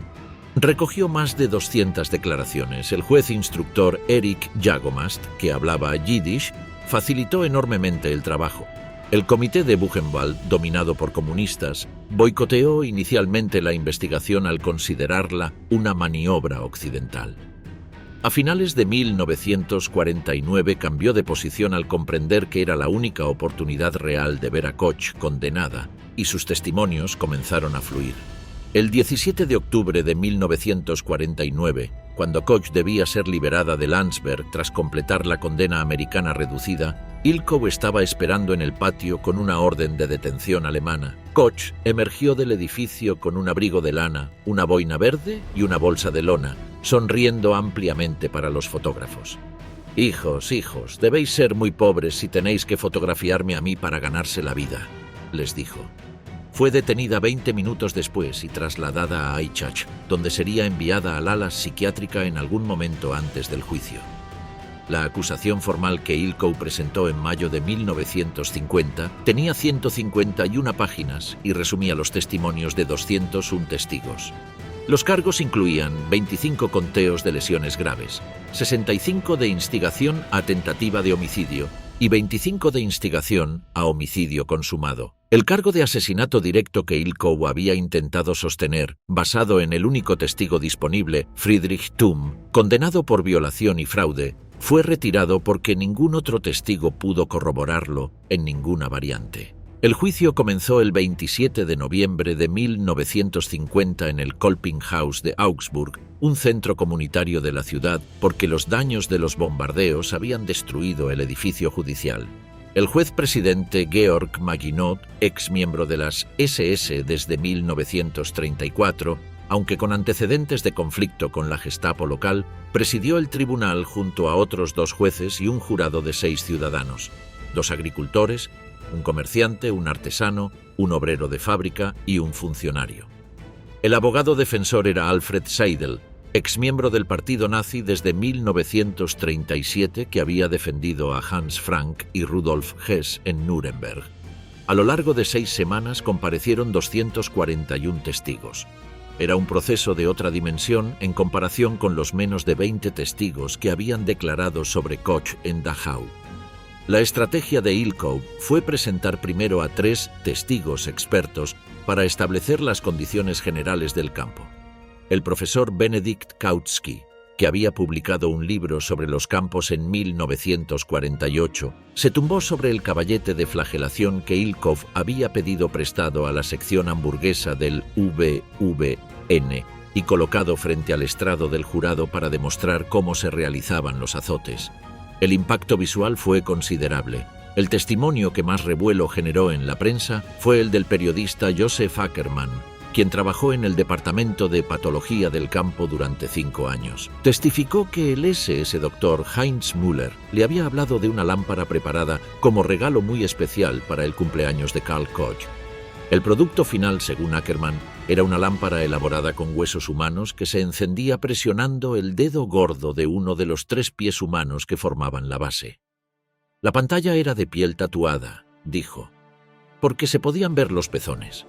Recogió más de 200 declaraciones. El juez instructor Erich Jagomast, que hablaba yiddish, facilitó enormemente el trabajo. El comité de Buchenwald, dominado por comunistas, boicoteó inicialmente la investigación al considerarla una maniobra occidental. A finales de 1949 cambió de posición al comprender que era la única oportunidad real de ver a Koch condenada, y sus testimonios comenzaron a fluir. El 17 de octubre de 1949, cuando Koch debía ser liberada de Landsberg tras completar la condena americana reducida, Ilkow estaba esperando en el patio con una orden de detención alemana. Koch emergió del edificio con un abrigo de lana, una boina verde y una bolsa de lona, sonriendo ampliamente para los fotógrafos. «Hijos, debéis ser muy pobres si tenéis que fotografiarme a mí para ganarse la vida», les dijo. Fue detenida 20 minutos después y trasladada a Aichach, donde sería enviada al ala psiquiátrica en algún momento antes del juicio. La acusación formal que Ilkow presentó en mayo de 1950 tenía 151 páginas y resumía los testimonios de 201 testigos. Los cargos incluían 25 conteos de lesiones graves, 65 de instigación a tentativa de homicidio y 25 de instigación a homicidio consumado. El cargo de asesinato directo que Ilkow había intentado sostener, basado en el único testigo disponible, Friedrich Thum, condenado por violación y fraude, fue retirado porque ningún otro testigo pudo corroborarlo en ninguna variante. El juicio comenzó el 27 de noviembre de 1950 en el Kolpinghaus de Augsburg, un centro comunitario de la ciudad, porque los daños de los bombardeos habían destruido el edificio judicial. El juez presidente Georg Maginot, ex miembro de las SS desde 1934, aunque con antecedentes de conflicto con la Gestapo local, presidió el tribunal junto a otros 2 jueces y un jurado de 6 ciudadanos, 2 agricultores, un comerciante, un artesano, un obrero de fábrica y un funcionario. El abogado defensor era Alfred Seidel, exmiembro del partido nazi desde 1937, que había defendido a Hans Frank y Rudolf Hess en Nuremberg. A lo largo de 6 semanas comparecieron 241 testigos. Era un proceso de otra dimensión en comparación con los menos de 20 testigos que habían declarado sobre Koch en Dachau. La estrategia de Ilkov fue presentar primero a 3 testigos expertos para establecer las condiciones generales del campo. El profesor Benedikt Kautsky, que había publicado un libro sobre los campos en 1948, se tumbó sobre el caballete de flagelación que Ilkov había pedido prestado a la sección hamburguesa del VVN y colocado frente al estrado del jurado para demostrar cómo se realizaban los azotes. El impacto visual fue considerable. El testimonio que más revuelo generó en la prensa fue el del periodista Josef Ackermann, quien trabajó en el Departamento de Patología del Campo durante 5 años. Testificó que el SS doctor Heinz Müller le había hablado de una lámpara preparada como regalo muy especial para el cumpleaños de Karl Koch. El producto final, según Ackermann, era una lámpara elaborada con huesos humanos que se encendía presionando el dedo gordo de uno de los 3 pies humanos que formaban la base. La pantalla era de piel tatuada, dijo, porque se podían ver los pezones.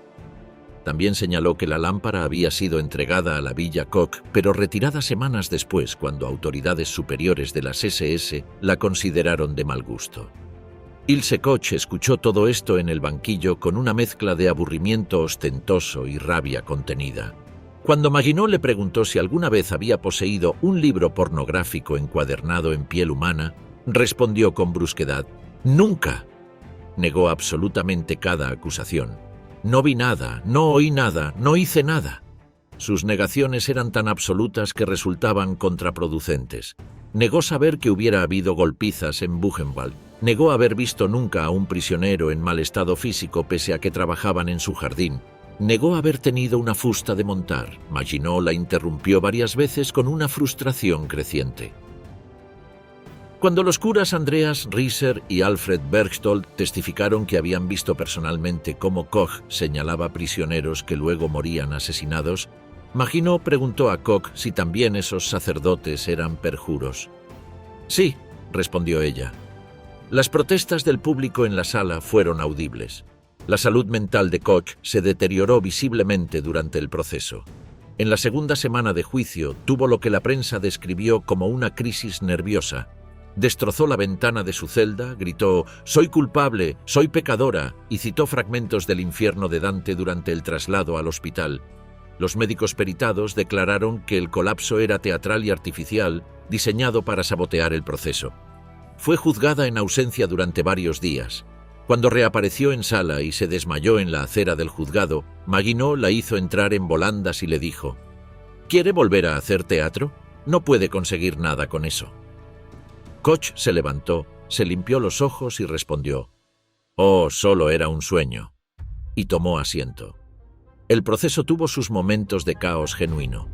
También señaló que la lámpara había sido entregada a la Villa Koch, pero retirada semanas después cuando autoridades superiores de las SS la consideraron de mal gusto. Ilse Koch escuchó todo esto en el banquillo con una mezcla de aburrimiento ostentoso y rabia contenida. Cuando Maginot le preguntó si alguna vez había poseído un libro pornográfico encuadernado en piel humana, respondió con brusquedad: «¡Nunca!». Negó absolutamente cada acusación. «No vi nada, no oí nada, no hice nada». Sus negaciones eran tan absolutas que resultaban contraproducentes. Negó saber que hubiera habido golpizas en Buchenwald. Negó haber visto nunca a un prisionero en mal estado físico pese a que trabajaban en su jardín. Negó haber tenido una fusta de montar. Maginot la interrumpió varias veces con una frustración creciente. Cuando los curas Andreas Rieser y Alfred Bergstoldt testificaron que habían visto personalmente cómo Koch señalaba prisioneros que luego morían asesinados, Maginot preguntó a Koch si también esos sacerdotes eran perjuros. «Sí», respondió ella. Las protestas del público en la sala fueron audibles. La salud mental de Koch se deterioró visiblemente durante el proceso. En la segunda semana de juicio tuvo lo que la prensa describió como una crisis nerviosa. Destrozó la ventana de su celda, gritó «¡Soy culpable! ¡Soy pecadora!» y citó fragmentos del infierno de Dante durante el traslado al hospital. Los médicos peritados declararon que el colapso era teatral y artificial, diseñado para sabotear el proceso. Fue juzgada en ausencia durante varios días. Cuando reapareció en sala y se desmayó en la acera del juzgado, Maginot la hizo entrar en volandas y le dijo: «¿Quiere volver a hacer teatro? No puede conseguir nada con eso». Koch se levantó, se limpió los ojos y respondió: «Oh, solo era un sueño», y tomó asiento. El proceso tuvo sus momentos de caos genuino.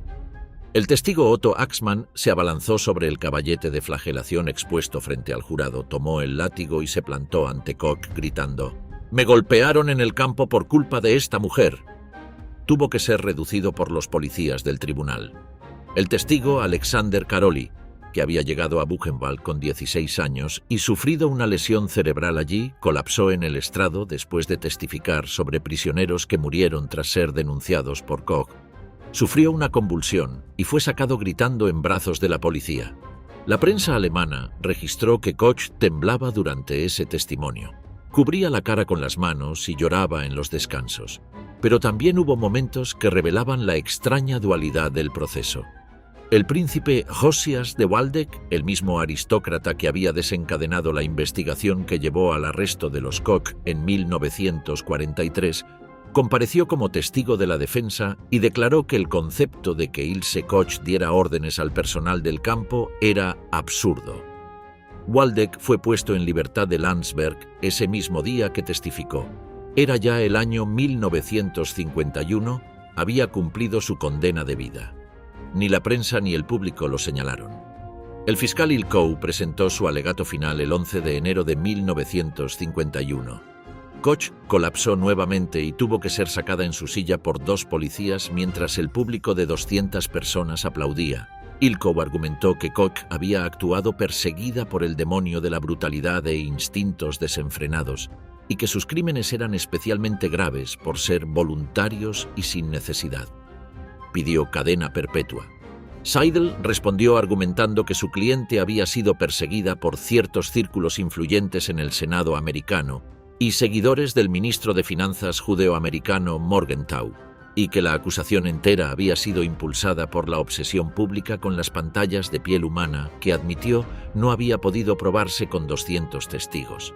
El testigo Otto Axmann se abalanzó sobre el caballete de flagelación expuesto frente al jurado, tomó el látigo y se plantó ante Koch gritando: «Me golpearon en el campo por culpa de esta mujer». Tuvo que ser reducido por los policías del tribunal. El testigo Alexander Karoli, que había llegado a Buchenwald con 16 años y sufrido una lesión cerebral allí, colapsó en el estrado después de testificar sobre prisioneros que murieron tras ser denunciados por Koch. Sufrió una convulsión y fue sacado gritando en brazos de la policía. La prensa alemana registró que Koch temblaba durante ese testimonio. Cubría la cara con las manos y lloraba en los descansos. Pero también hubo momentos que revelaban la extraña dualidad del proceso. El príncipe Josias de Waldeck, el mismo aristócrata que había desencadenado la investigación que llevó al arresto de los Koch en 1943, compareció como testigo de la defensa y declaró que el concepto de que Ilse Koch diera órdenes al personal del campo era absurdo. Waldeck fue puesto en libertad de Landsberg ese mismo día que testificó. Era ya el año 1951, había cumplido su condena de vida. Ni la prensa ni el público lo señalaron. El fiscal Ilkov presentó su alegato final el 11 de enero de 1951. Koch colapsó nuevamente y tuvo que ser sacada en su silla por 2 policías mientras el público de 200 personas aplaudía. Ilkov argumentó que Koch había actuado perseguida por el demonio de la brutalidad e instintos desenfrenados y que sus crímenes eran especialmente graves por ser voluntarios y sin necesidad. pidió cadena perpetua. Seidel respondió argumentando que su cliente había sido perseguida por ciertos círculos influyentes en el Senado americano y seguidores del ministro de Finanzas judeoamericano Morgenthau, y que la acusación entera había sido impulsada por la obsesión pública con las pantallas de piel humana que, admitió, no había podido probarse con 200 testigos.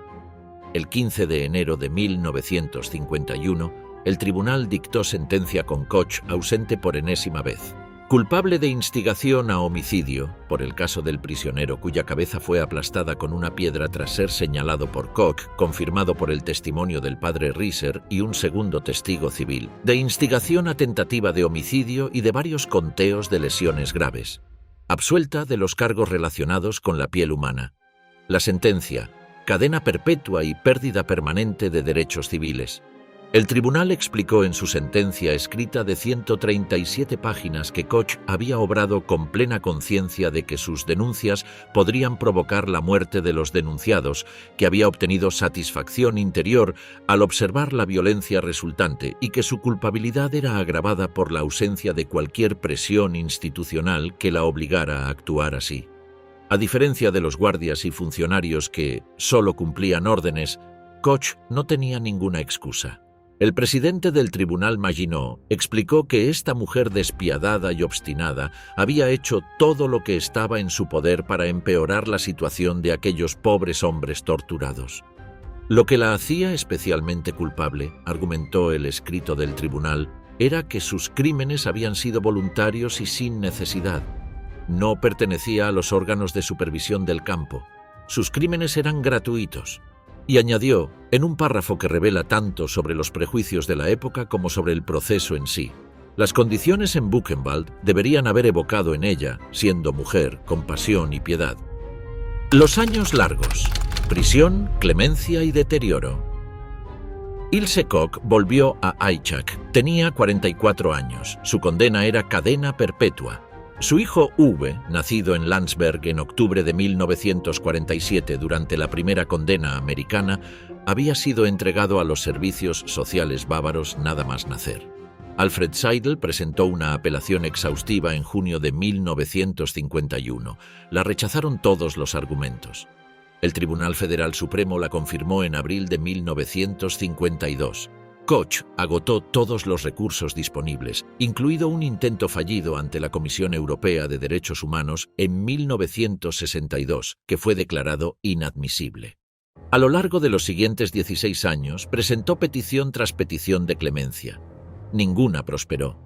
El 15 de enero de 1951, el tribunal dictó sentencia con Koch ausente por enésima vez. Culpable de instigación a homicidio, por el caso del prisionero cuya cabeza fue aplastada con una piedra tras ser señalado por Koch, confirmado por el testimonio del padre Reiser y un segundo testigo civil, de instigación a tentativa de homicidio y de varios conteos de lesiones graves. Absuelta de los cargos relacionados con la piel humana. La sentencia: cadena perpetua y pérdida permanente de derechos civiles. El tribunal explicó en su sentencia escrita de 137 páginas que Koch había obrado con plena conciencia de que sus denuncias podrían provocar la muerte de los denunciados, que había obtenido satisfacción interior al observar la violencia resultante y que su culpabilidad era agravada por la ausencia de cualquier presión institucional que la obligara a actuar así. A diferencia de los guardias y funcionarios que solo cumplían órdenes, Koch no tenía ninguna excusa. El presidente del tribunal Maginot explicó que esta mujer despiadada y obstinada había hecho todo lo que estaba en su poder para empeorar la situación de aquellos pobres hombres torturados. Lo que la hacía especialmente culpable, argumentó el escrito del tribunal, era que sus crímenes habían sido voluntarios y sin necesidad. No pertenecía a los órganos de supervisión del campo. Sus crímenes eran gratuitos. Y añadió, en un párrafo que revela tanto sobre los prejuicios de la época como sobre el proceso en sí: las condiciones en Buchenwald deberían haber evocado en ella, siendo mujer, compasión y piedad. Los años largos: prisión, clemencia y deterioro. Ilse Koch volvió a Aichach. Tenía 44 años. Su condena era cadena perpetua. Su hijo Uwe, nacido en Landsberg en octubre de 1947 durante la primera condena americana, había sido entregado a los servicios sociales bávaros nada más nacer. Alfred Seidel presentó una apelación exhaustiva en junio de 1951. La rechazaron todos los argumentos. El Tribunal Federal Supremo la confirmó en abril de 1952. Koch agotó todos los recursos disponibles, incluido un intento fallido ante la Comisión Europea de Derechos Humanos en 1962, que fue declarado inadmisible. A lo largo de los siguientes 16 años, presentó petición tras petición de clemencia. Ninguna prosperó.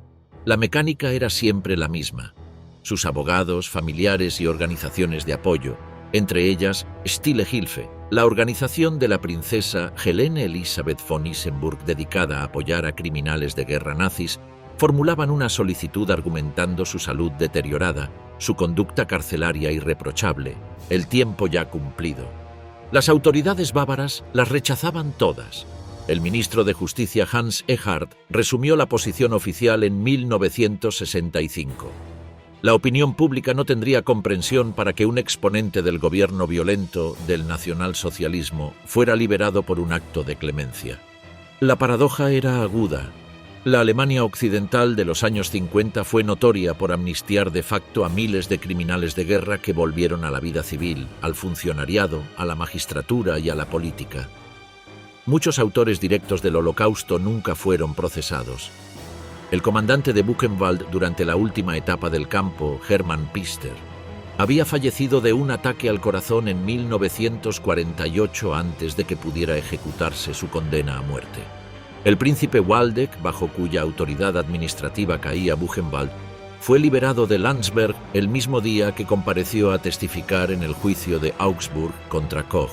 La mecánica era siempre la misma. Sus abogados, familiares y organizaciones de apoyo, entre ellas Stille Hilfe, la organización de la princesa Helene Elisabeth von Isenburg dedicada a apoyar a criminales de guerra nazis, formulaban una solicitud argumentando su salud deteriorada, su conducta carcelaria irreprochable, el tiempo ya cumplido. Las autoridades bávaras las rechazaban todas. El ministro de Justicia Hans Ehard resumió la posición oficial en 1965. La opinión pública no tendría comprensión para que un exponente del gobierno violento del nacionalsocialismo fuera liberado por un acto de clemencia. La paradoja era aguda. La Alemania occidental de los años 50 fue notoria por amnistiar de facto a miles de criminales de guerra que volvieron a la vida civil, al funcionariado, a la magistratura y a la política. Muchos autores directos del Holocausto nunca fueron procesados. El comandante de Buchenwald durante la última etapa del campo, Hermann Pister, había fallecido de un ataque al corazón en 1948 antes de que pudiera ejecutarse su condena a muerte. El príncipe Waldeck, bajo cuya autoridad administrativa caía Buchenwald, fue liberado de Landsberg el mismo día que compareció a testificar en el juicio de Augsburg contra Koch.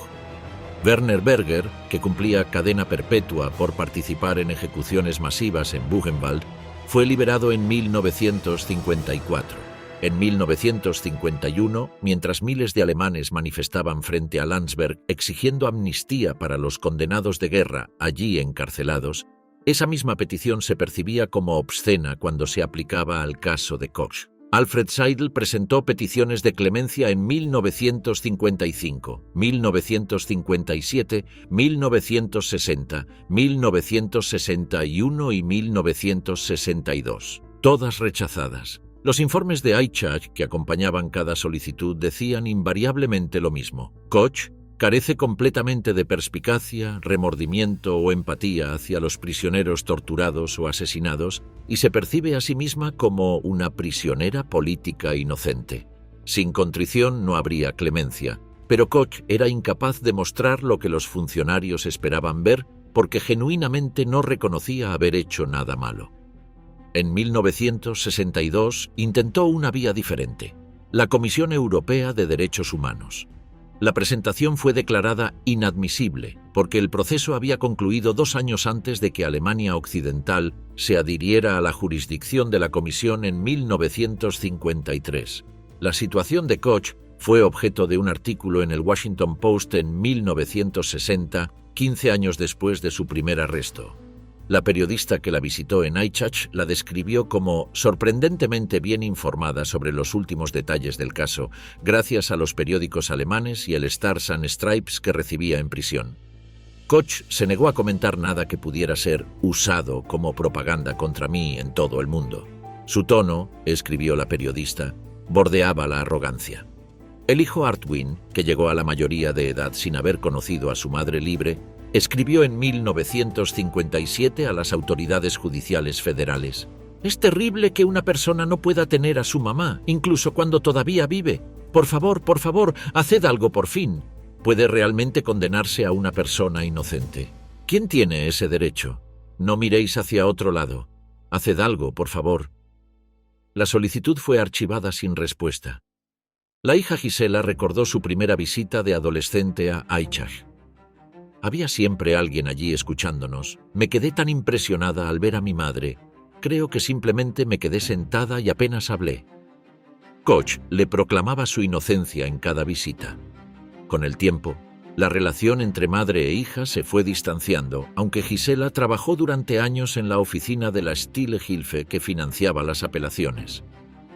Werner Berger, que cumplía cadena perpetua por participar en ejecuciones masivas en Buchenwald, fue liberado en 1954. En 1951, mientras miles de alemanes manifestaban frente a Landsberg exigiendo amnistía para los condenados de guerra allí encarcelados, esa misma petición se percibía como obscena cuando se aplicaba al caso de Koch. Alfred Seidel presentó peticiones de clemencia en 1955, 1957, 1960, 1961 y 1962. todas rechazadas. Los informes de Eichach que acompañaban cada solicitud decían invariablemente lo mismo. Koch carece completamente de perspicacia, remordimiento o empatía hacia los prisioneros torturados o asesinados y se percibe a sí misma como una prisionera política inocente. Sin contrición no habría clemencia, pero Koch era incapaz de mostrar lo que los funcionarios esperaban ver porque genuinamente no reconocía haber hecho nada malo. En 1962 intentó una vía diferente, la Comisión Europea de Derechos Humanos. La presentación fue declarada inadmisible porque el proceso había concluido 2 años antes de que Alemania Occidental se adhiriera a la jurisdicción de la Comisión en 1953. La situación de Koch fue objeto de un artículo en el Washington Post en 1960, 15 años después de su primer arresto. La periodista que la visitó en Eichach la describió como sorprendentemente bien informada sobre los últimos detalles del caso, gracias a los periódicos alemanes y el Stars and Stripes que recibía en prisión. Koch se negó a comentar nada que pudiera ser usado como propaganda contra mí en todo el mundo. Su tono, escribió la periodista, bordeaba la arrogancia. El hijo Artwin, que llegó a la mayoría de edad sin haber conocido a su madre libre, escribió en 1957 a las autoridades judiciales federales: «Es terrible que una persona no pueda tener a su mamá, incluso cuando todavía vive. Por favor, haced algo por fin. ¿Puede realmente condenarse a una persona inocente? ¿Quién tiene ese derecho? No miréis hacia otro lado. Haced algo, por favor». La solicitud fue archivada sin respuesta. La hija Gisela recordó su primera visita de adolescente a Eichach. Había siempre alguien allí escuchándonos. Me quedé tan impresionada al ver a mi madre. Creo que simplemente me quedé sentada y apenas hablé. Koch le proclamaba su inocencia en cada visita. Con el tiempo, la relación entre madre e hija se fue distanciando, aunque Gisela trabajó durante años en la oficina de la Stille-Hilfe que financiaba las apelaciones.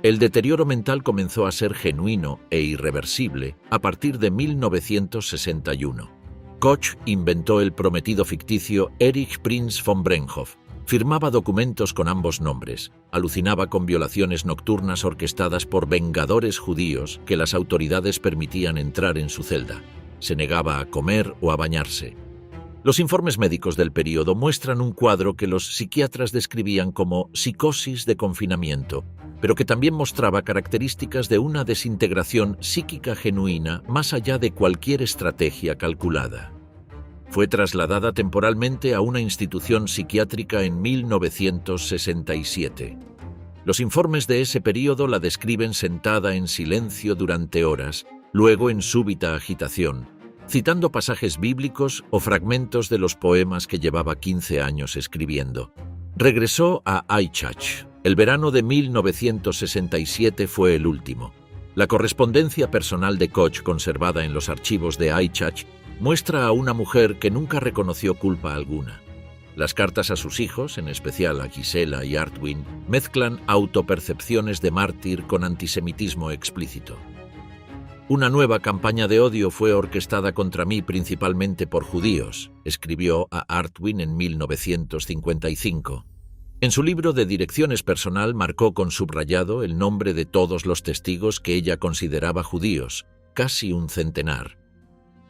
El deterioro mental comenzó a ser genuino e irreversible a partir de 1961. Koch inventó el prometido ficticio Erich Prinz von Brenhoff. Firmaba documentos con ambos nombres. Alucinaba con violaciones nocturnas orquestadas por vengadores judíos que las autoridades permitían entrar en su celda. Se negaba a comer o a bañarse. Los informes médicos del período muestran un cuadro que los psiquiatras describían como psicosis de confinamiento, pero que también mostraba características de una desintegración psíquica genuina más allá de cualquier estrategia calculada. Fue trasladada temporalmente a una institución psiquiátrica en 1967. Los informes de ese período la describen sentada en silencio durante horas, luego en súbita agitación, citando pasajes bíblicos o fragmentos de los poemas que llevaba 15 años escribiendo. Regresó a Eichach. El verano de 1967 fue el último. La correspondencia personal de Koch conservada en los archivos de Eichach muestra a una mujer que nunca reconoció culpa alguna. Las cartas a sus hijos, en especial a Gisela y Artwin, mezclan autopercepciones de mártir con antisemitismo explícito. Una nueva campaña de odio fue orquestada contra mí principalmente por judíos, escribió a Artwin en 1955. En su libro de direcciones personal marcó con subrayado el nombre de todos los testigos que ella consideraba judíos, casi un centenar.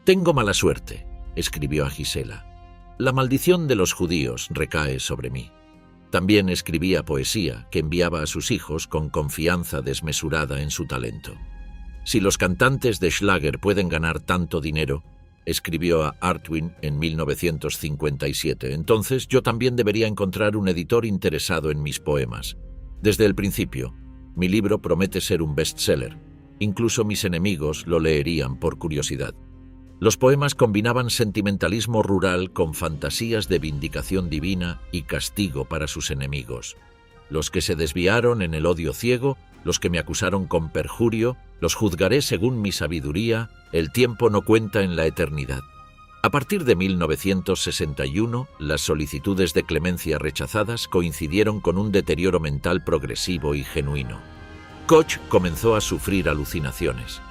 «Tengo mala suerte», escribió a Gisela. «La maldición de los judíos recae sobre mí». También escribía poesía que enviaba a sus hijos con confianza desmesurada en su talento. «Si los cantantes de Schlager pueden ganar tanto dinero», escribió a Artwin en 1957, «entonces yo también debería encontrar un editor interesado en mis poemas. Desde el principio, mi libro promete ser un bestseller. Incluso mis enemigos lo leerían por curiosidad». Los poemas combinaban sentimentalismo rural con fantasías de vindicación divina y castigo para sus enemigos. Los que se desviaron en el odio ciego, los que me acusaron con perjurio, los juzgaré según mi sabiduría, el tiempo no cuenta en la eternidad. A partir de 1961, las solicitudes de clemencia rechazadas coincidieron con un deterioro mental progresivo y genuino. Koch comenzó a sufrir alucinaciones.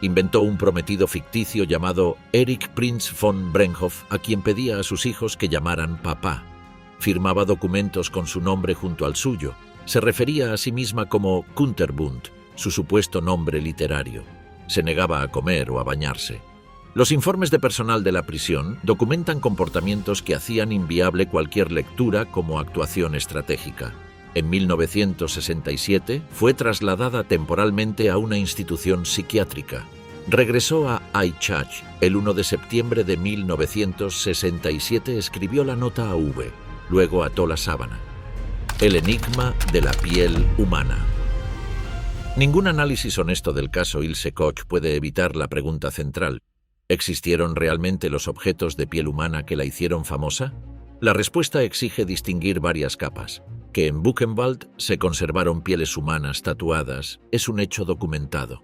Inventó un prometido ficticio llamado Erich Prinz von Brenhoff, a quien pedía a sus hijos que llamaran papá. Firmaba documentos con su nombre junto al suyo, Se refería a sí misma como Kunterbund, su supuesto nombre literario. Se negaba a comer o a bañarse. Los informes de personal de la prisión documentan comportamientos que hacían inviable cualquier lectura como actuación estratégica. En 1967 fue trasladada temporalmente a una institución psiquiátrica. Regresó a Eichach. El 1 de septiembre de 1967 escribió la nota a V. Luego ató la sábana. El enigma de la piel humana. Ningún análisis honesto del caso Ilse Koch puede evitar la pregunta central. ¿Existieron realmente los objetos de piel humana que la hicieron famosa? La respuesta exige distinguir varias capas. Que en Buchenwald se conservaron pieles humanas tatuadas es un hecho documentado.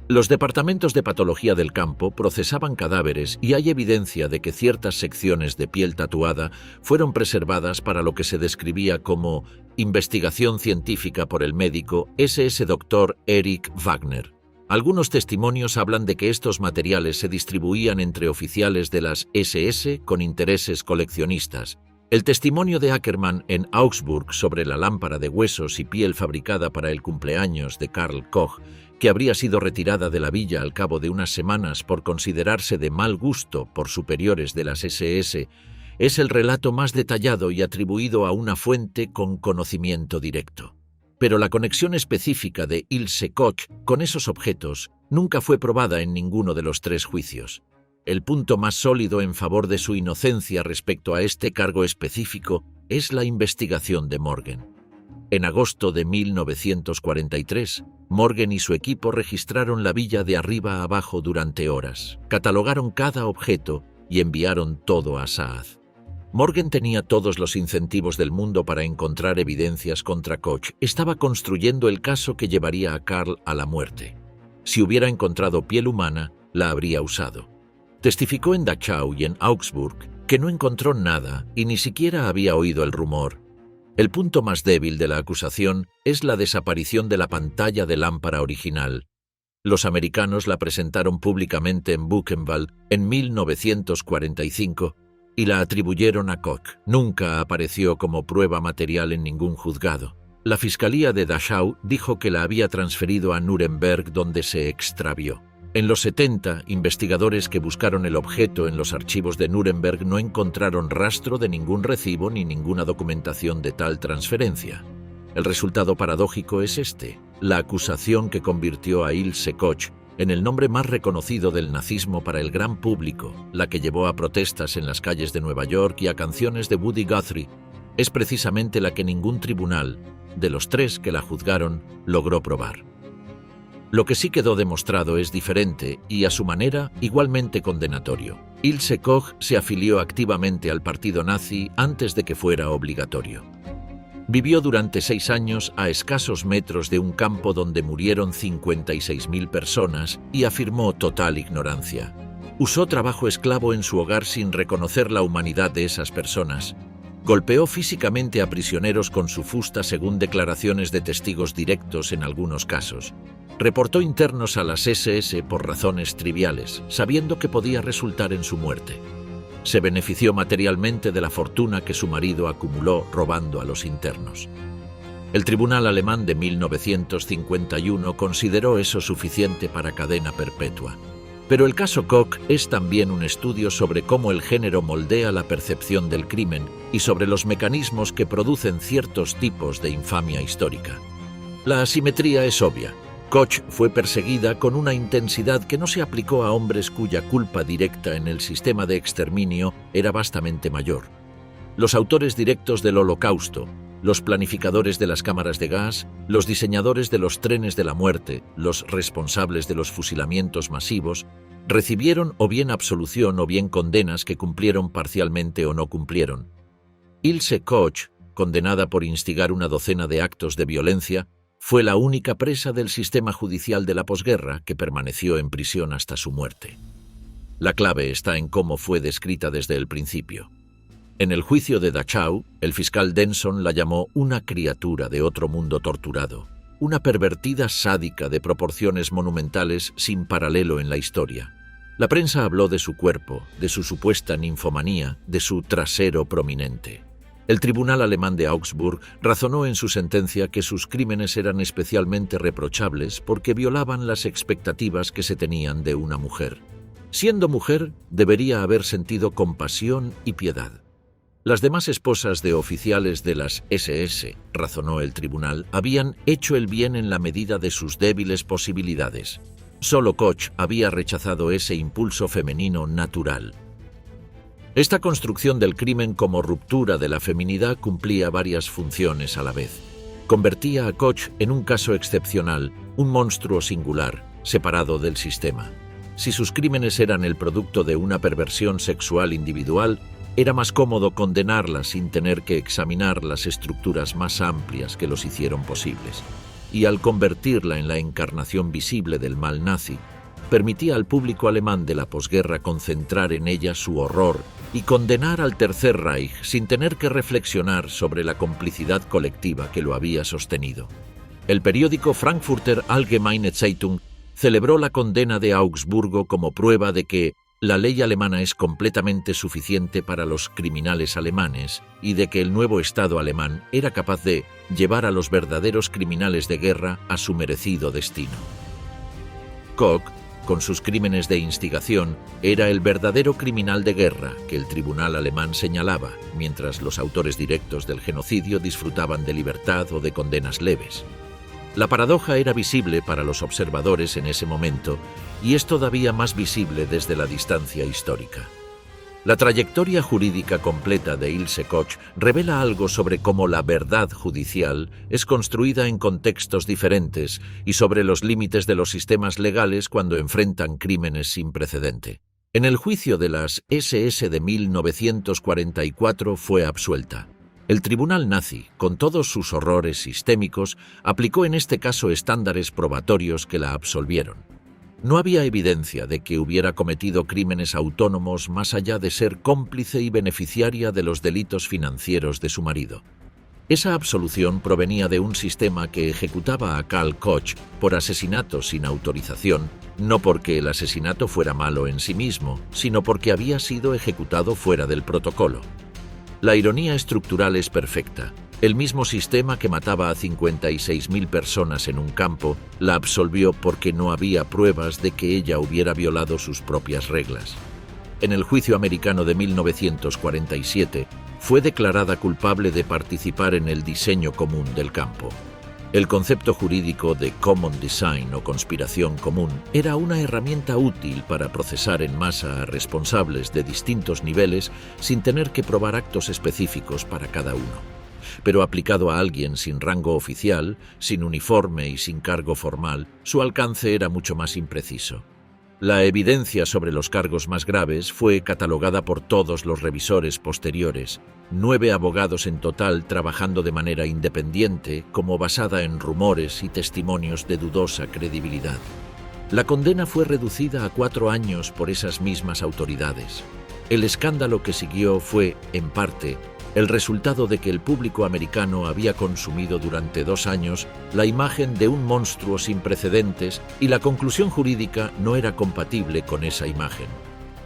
Los departamentos de patología del campo procesaban cadáveres y hay evidencia de que ciertas secciones de piel tatuada fueron preservadas para lo que se describía como investigación científica por el médico SS Dr. Erich Wagner. Algunos testimonios hablan de que estos materiales se distribuían entre oficiales de las SS con intereses coleccionistas. El testimonio de Ackermann en Augsburg sobre la lámpara de huesos y piel fabricada para el cumpleaños de Karl Koch, que habría sido retirada de la villa al cabo de unas semanas por considerarse de mal gusto por superiores de las SS, es el relato más detallado y atribuido a una fuente con conocimiento directo. Pero la conexión específica de Ilse Koch con esos objetos nunca fue probada en ninguno de los tres juicios. El punto más sólido en favor de su inocencia respecto a este cargo específico es la investigación de Morgen. En agosto de 1943, Morgen y su equipo registraron la villa de arriba a abajo durante horas, catalogaron cada objeto y enviaron todo a Saad. Morgen tenía todos los incentivos del mundo para encontrar evidencias contra Koch. Estaba construyendo el caso que llevaría a Karl a la muerte. Si hubiera encontrado piel humana, la habría usado. Testificó en Dachau y en Augsburg que no encontró nada y ni siquiera había oído el rumor. El punto más débil de la acusación es la desaparición de la pantalla de lámpara original. Los americanos la presentaron públicamente en Buchenwald en 1945 y la atribuyeron a Koch. Nunca apareció como prueba material en ningún juzgado. La Fiscalía de Dachau dijo que la había transferido a Nuremberg, donde se extravió. En los 70, investigadores que buscaron el objeto en los archivos de Nuremberg no encontraron rastro de ningún recibo ni ninguna documentación de tal transferencia. El resultado paradójico es este: la acusación que convirtió a Ilse Koch en el nombre más reconocido del nazismo para el gran público, la que llevó a protestas en las calles de Nueva York y a canciones de Woody Guthrie, es precisamente la que ningún tribunal, de los tres que la juzgaron, logró probar. Lo que sí quedó demostrado es diferente y, a su manera, igualmente condenatorio. Ilse Koch se afilió activamente al partido nazi antes de que fuera obligatorio. Vivió durante 6 años a escasos metros de un campo donde murieron 56.000 personas y afirmó total ignorancia. Usó trabajo esclavo en su hogar sin reconocer la humanidad de esas personas. Golpeó físicamente a prisioneros con su fusta según declaraciones de testigos directos en algunos casos. Reportó internos a las SS por razones triviales, sabiendo que podía resultar en su muerte. Se benefició materialmente de la fortuna que su marido acumuló robando a los internos. El tribunal alemán de 1951 consideró eso suficiente para cadena perpetua. Pero el caso Koch es también un estudio sobre cómo el género moldea la percepción del crimen y sobre los mecanismos que producen ciertos tipos de infamia histórica. La asimetría es obvia. Koch fue perseguida con una intensidad que no se aplicó a hombres cuya culpa directa en el sistema de exterminio era vastamente mayor. Los autores directos del Holocausto, los planificadores de las cámaras de gas, los diseñadores de los trenes de la muerte, los responsables de los fusilamientos masivos, recibieron o bien absolución o bien condenas que cumplieron parcialmente o no cumplieron. Ilse Koch, condenada por instigar una docena de actos de violencia, fue la única presa del sistema judicial de la posguerra que permaneció en prisión hasta su muerte. La clave está en cómo fue descrita desde el principio. En el juicio de Dachau, el fiscal Denson la llamó una criatura de otro mundo torturado, una pervertida sádica de proporciones monumentales sin paralelo en la historia. La prensa habló de su cuerpo, de su supuesta ninfomanía, de su trasero prominente. El tribunal alemán de Augsburg razonó en su sentencia que sus crímenes eran especialmente reprochables porque violaban las expectativas que se tenían de una mujer. Siendo mujer, debería haber sentido compasión y piedad. Las demás esposas de oficiales de las SS, razonó el tribunal, habían hecho el bien en la medida de sus débiles posibilidades. Solo Koch había rechazado ese impulso femenino natural. Esta construcción del crimen como ruptura de la feminidad cumplía varias funciones a la vez. Convertía a Koch en un caso excepcional, un monstruo singular, separado del sistema. Si sus crímenes eran el producto de una perversión sexual individual, era más cómodo condenarla sin tener que examinar las estructuras más amplias que los hicieron posibles. Y al convertirla en la encarnación visible del mal nazi, permitía al público alemán de la posguerra concentrar en ella su horror y condenar al Tercer Reich sin tener que reflexionar sobre la complicidad colectiva que lo había sostenido. El periódico Frankfurter Allgemeine Zeitung celebró la condena de Augsburgo como prueba de que la ley alemana es completamente suficiente para los criminales alemanes y de que el nuevo Estado alemán era capaz de llevar a los verdaderos criminales de guerra a su merecido destino. Koch, con sus crímenes de instigación, era el verdadero criminal de guerra que el tribunal alemán señalaba, mientras los autores directos del genocidio disfrutaban de libertad o de condenas leves. La paradoja era visible para los observadores en ese momento y es todavía más visible desde la distancia histórica. La trayectoria jurídica completa de Ilse Koch revela algo sobre cómo la verdad judicial es construida en contextos diferentes y sobre los límites de los sistemas legales cuando enfrentan crímenes sin precedente. En el juicio de las SS de 1944 fue absuelta. El tribunal nazi, con todos sus horrores sistémicos, aplicó en este caso estándares probatorios que la absolvieron. No había evidencia de que hubiera cometido crímenes autónomos más allá de ser cómplice y beneficiaria de los delitos financieros de su marido. Esa absolución provenía de un sistema que ejecutaba a Karl Koch por asesinato sin autorización, no porque el asesinato fuera malo en sí mismo, sino porque había sido ejecutado fuera del protocolo. La ironía estructural es perfecta. El mismo sistema que mataba a 56.000 personas en un campo la absolvió porque no había pruebas de que ella hubiera violado sus propias reglas. En el juicio americano de 1947, fue declarada culpable de participar en el diseño común del campo. El concepto jurídico de common design o conspiración común era una herramienta útil para procesar en masa a responsables de distintos niveles sin tener que probar actos específicos para cada uno. Pero aplicado a alguien sin rango oficial, sin uniforme y sin cargo formal, su alcance era mucho más impreciso. La evidencia sobre los cargos más graves fue catalogada por todos los revisores posteriores, 9 abogados en total trabajando de manera independiente, como basada en rumores y testimonios de dudosa credibilidad. La condena fue reducida a 4 años por esas mismas autoridades. El escándalo que siguió fue, en parte, el resultado de que el público americano había consumido durante 2 años la imagen de un monstruo sin precedentes y la conclusión jurídica no era compatible con esa imagen.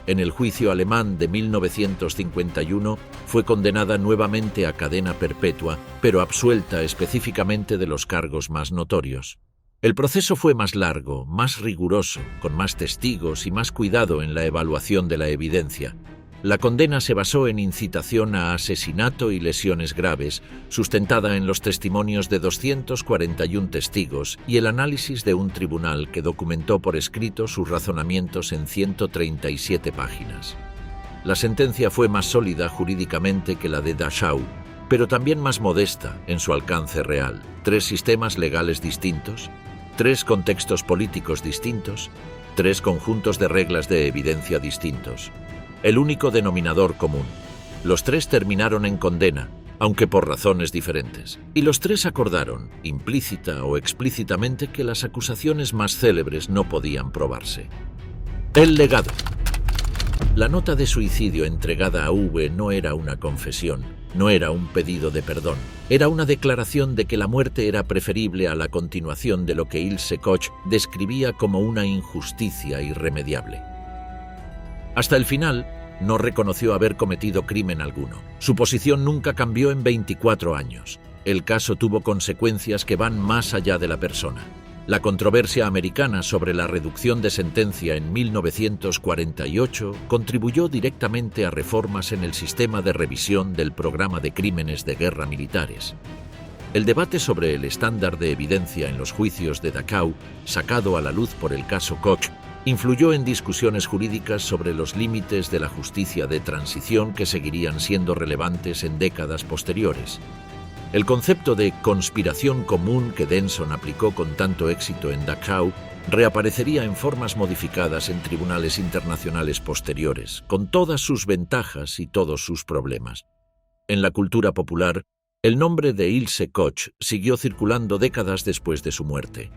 En el juicio alemán de 1951 fue condenada nuevamente a cadena perpetua, pero absuelta específicamente de los cargos más notorios. El proceso fue más largo, más riguroso, con más testigos y más cuidado en la evaluación de la evidencia. La condena se basó en incitación a asesinato y lesiones graves, sustentada en los testimonios de 241 testigos y el análisis de un tribunal que documentó por escrito sus razonamientos en 137 páginas. La sentencia fue más sólida jurídicamente que la de Dachau, pero también más modesta en su alcance real. 3 sistemas legales distintos, 3 contextos políticos distintos, 3 conjuntos de reglas de evidencia distintos. El único denominador común. Los 3 terminaron en condena, aunque por razones diferentes. Y los 3 acordaron, implícita o explícitamente, que las acusaciones más célebres no podían probarse. El legado. La nota de suicidio entregada a Uwe no era una confesión, no era un pedido de perdón. Era una declaración de que la muerte era preferible a la continuación de lo que Ilse Koch describía como una injusticia irremediable. Hasta el final, no reconoció haber cometido crimen alguno. Su posición nunca cambió en 24 años. El caso tuvo consecuencias que van más allá de la persona. La controversia americana sobre la reducción de sentencia en 1948 contribuyó directamente a reformas en el sistema de revisión del programa de crímenes de guerra militares. El debate sobre el estándar de evidencia en los juicios de Dachau, sacado a la luz por el caso Koch, influyó en discusiones jurídicas sobre los límites de la justicia de transición que seguirían siendo relevantes en décadas posteriores. El concepto de conspiración común que Denson aplicó con tanto éxito en Dachau reaparecería en formas modificadas en tribunales internacionales posteriores, con todas sus ventajas y todos sus problemas. En la cultura popular, el nombre de Ilse Koch siguió circulando décadas después de su muerte.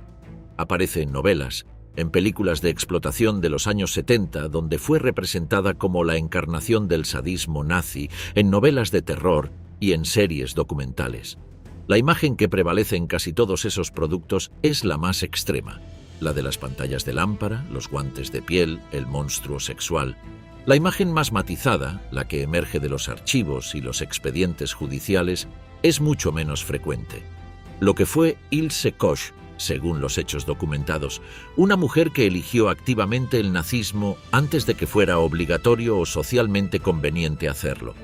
Aparece en novelas, en películas de explotación de los años 70, donde fue representada como la encarnación del sadismo nazi, en novelas de terror y en series documentales. La imagen que prevalece en casi todos esos productos es la más extrema, la de las pantallas de lámpara, los guantes de piel, el monstruo sexual. La imagen más matizada, la que emerge de los archivos y los expedientes judiciales, es mucho menos frecuente. Lo que fue Ilse Koch, según los hechos documentados, una mujer que eligió activamente el nazismo antes de que fuera obligatorio o socialmente conveniente hacerlo,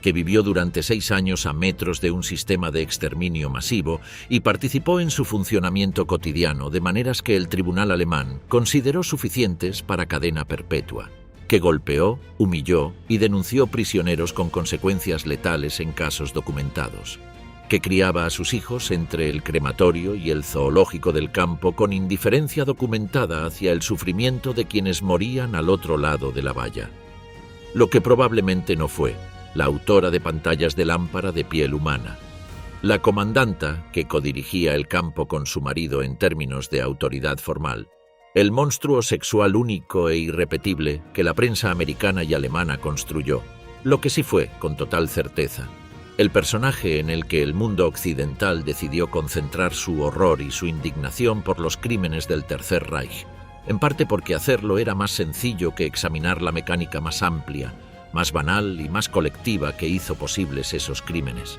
que vivió durante 6 años a metros de un sistema de exterminio masivo y participó en su funcionamiento cotidiano de maneras que el tribunal alemán consideró suficientes para cadena perpetua, que golpeó, humilló y denunció prisioneros con consecuencias letales en casos documentados, que criaba a sus hijos entre el crematorio y el zoológico del campo con indiferencia documentada hacia el sufrimiento de quienes morían al otro lado de la valla. Lo que probablemente no fue la autora de pantallas de lámpara de piel humana. La comandanta, que codirigía el campo con su marido en términos de autoridad formal. El monstruo sexual único e irrepetible que la prensa americana y alemana construyó. Lo que sí fue, con total certeza, el personaje en el que el mundo occidental decidió concentrar su horror y su indignación por los crímenes del Tercer Reich, en parte porque hacerlo era más sencillo que examinar la mecánica más amplia, más banal y más colectiva que hizo posibles esos crímenes.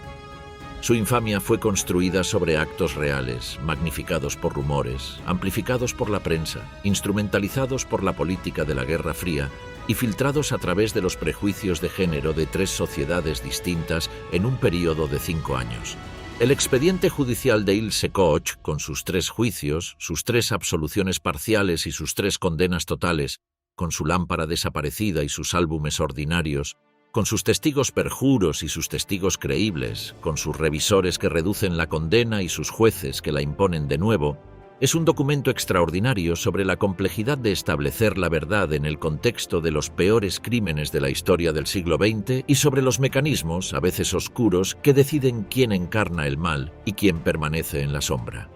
Su infamia fue construida sobre actos reales, magnificados por rumores, amplificados por la prensa, instrumentalizados por la política de la Guerra Fría y filtrados a través de los prejuicios de género de 3 sociedades distintas en un periodo de 5 años. El expediente judicial de Ilse Koch, con sus 3 juicios, sus 3 absoluciones parciales y sus 3 condenas totales, con su lámpara desaparecida y sus álbumes ordinarios, con sus testigos perjuros y sus testigos creíbles, con sus revisores que reducen la condena y sus jueces que la imponen de nuevo, es un documento extraordinario sobre la complejidad de establecer la verdad en el contexto de los peores crímenes de la historia del siglo XX y sobre los mecanismos, a veces oscuros, que deciden quién encarna el mal y quién permanece en la sombra.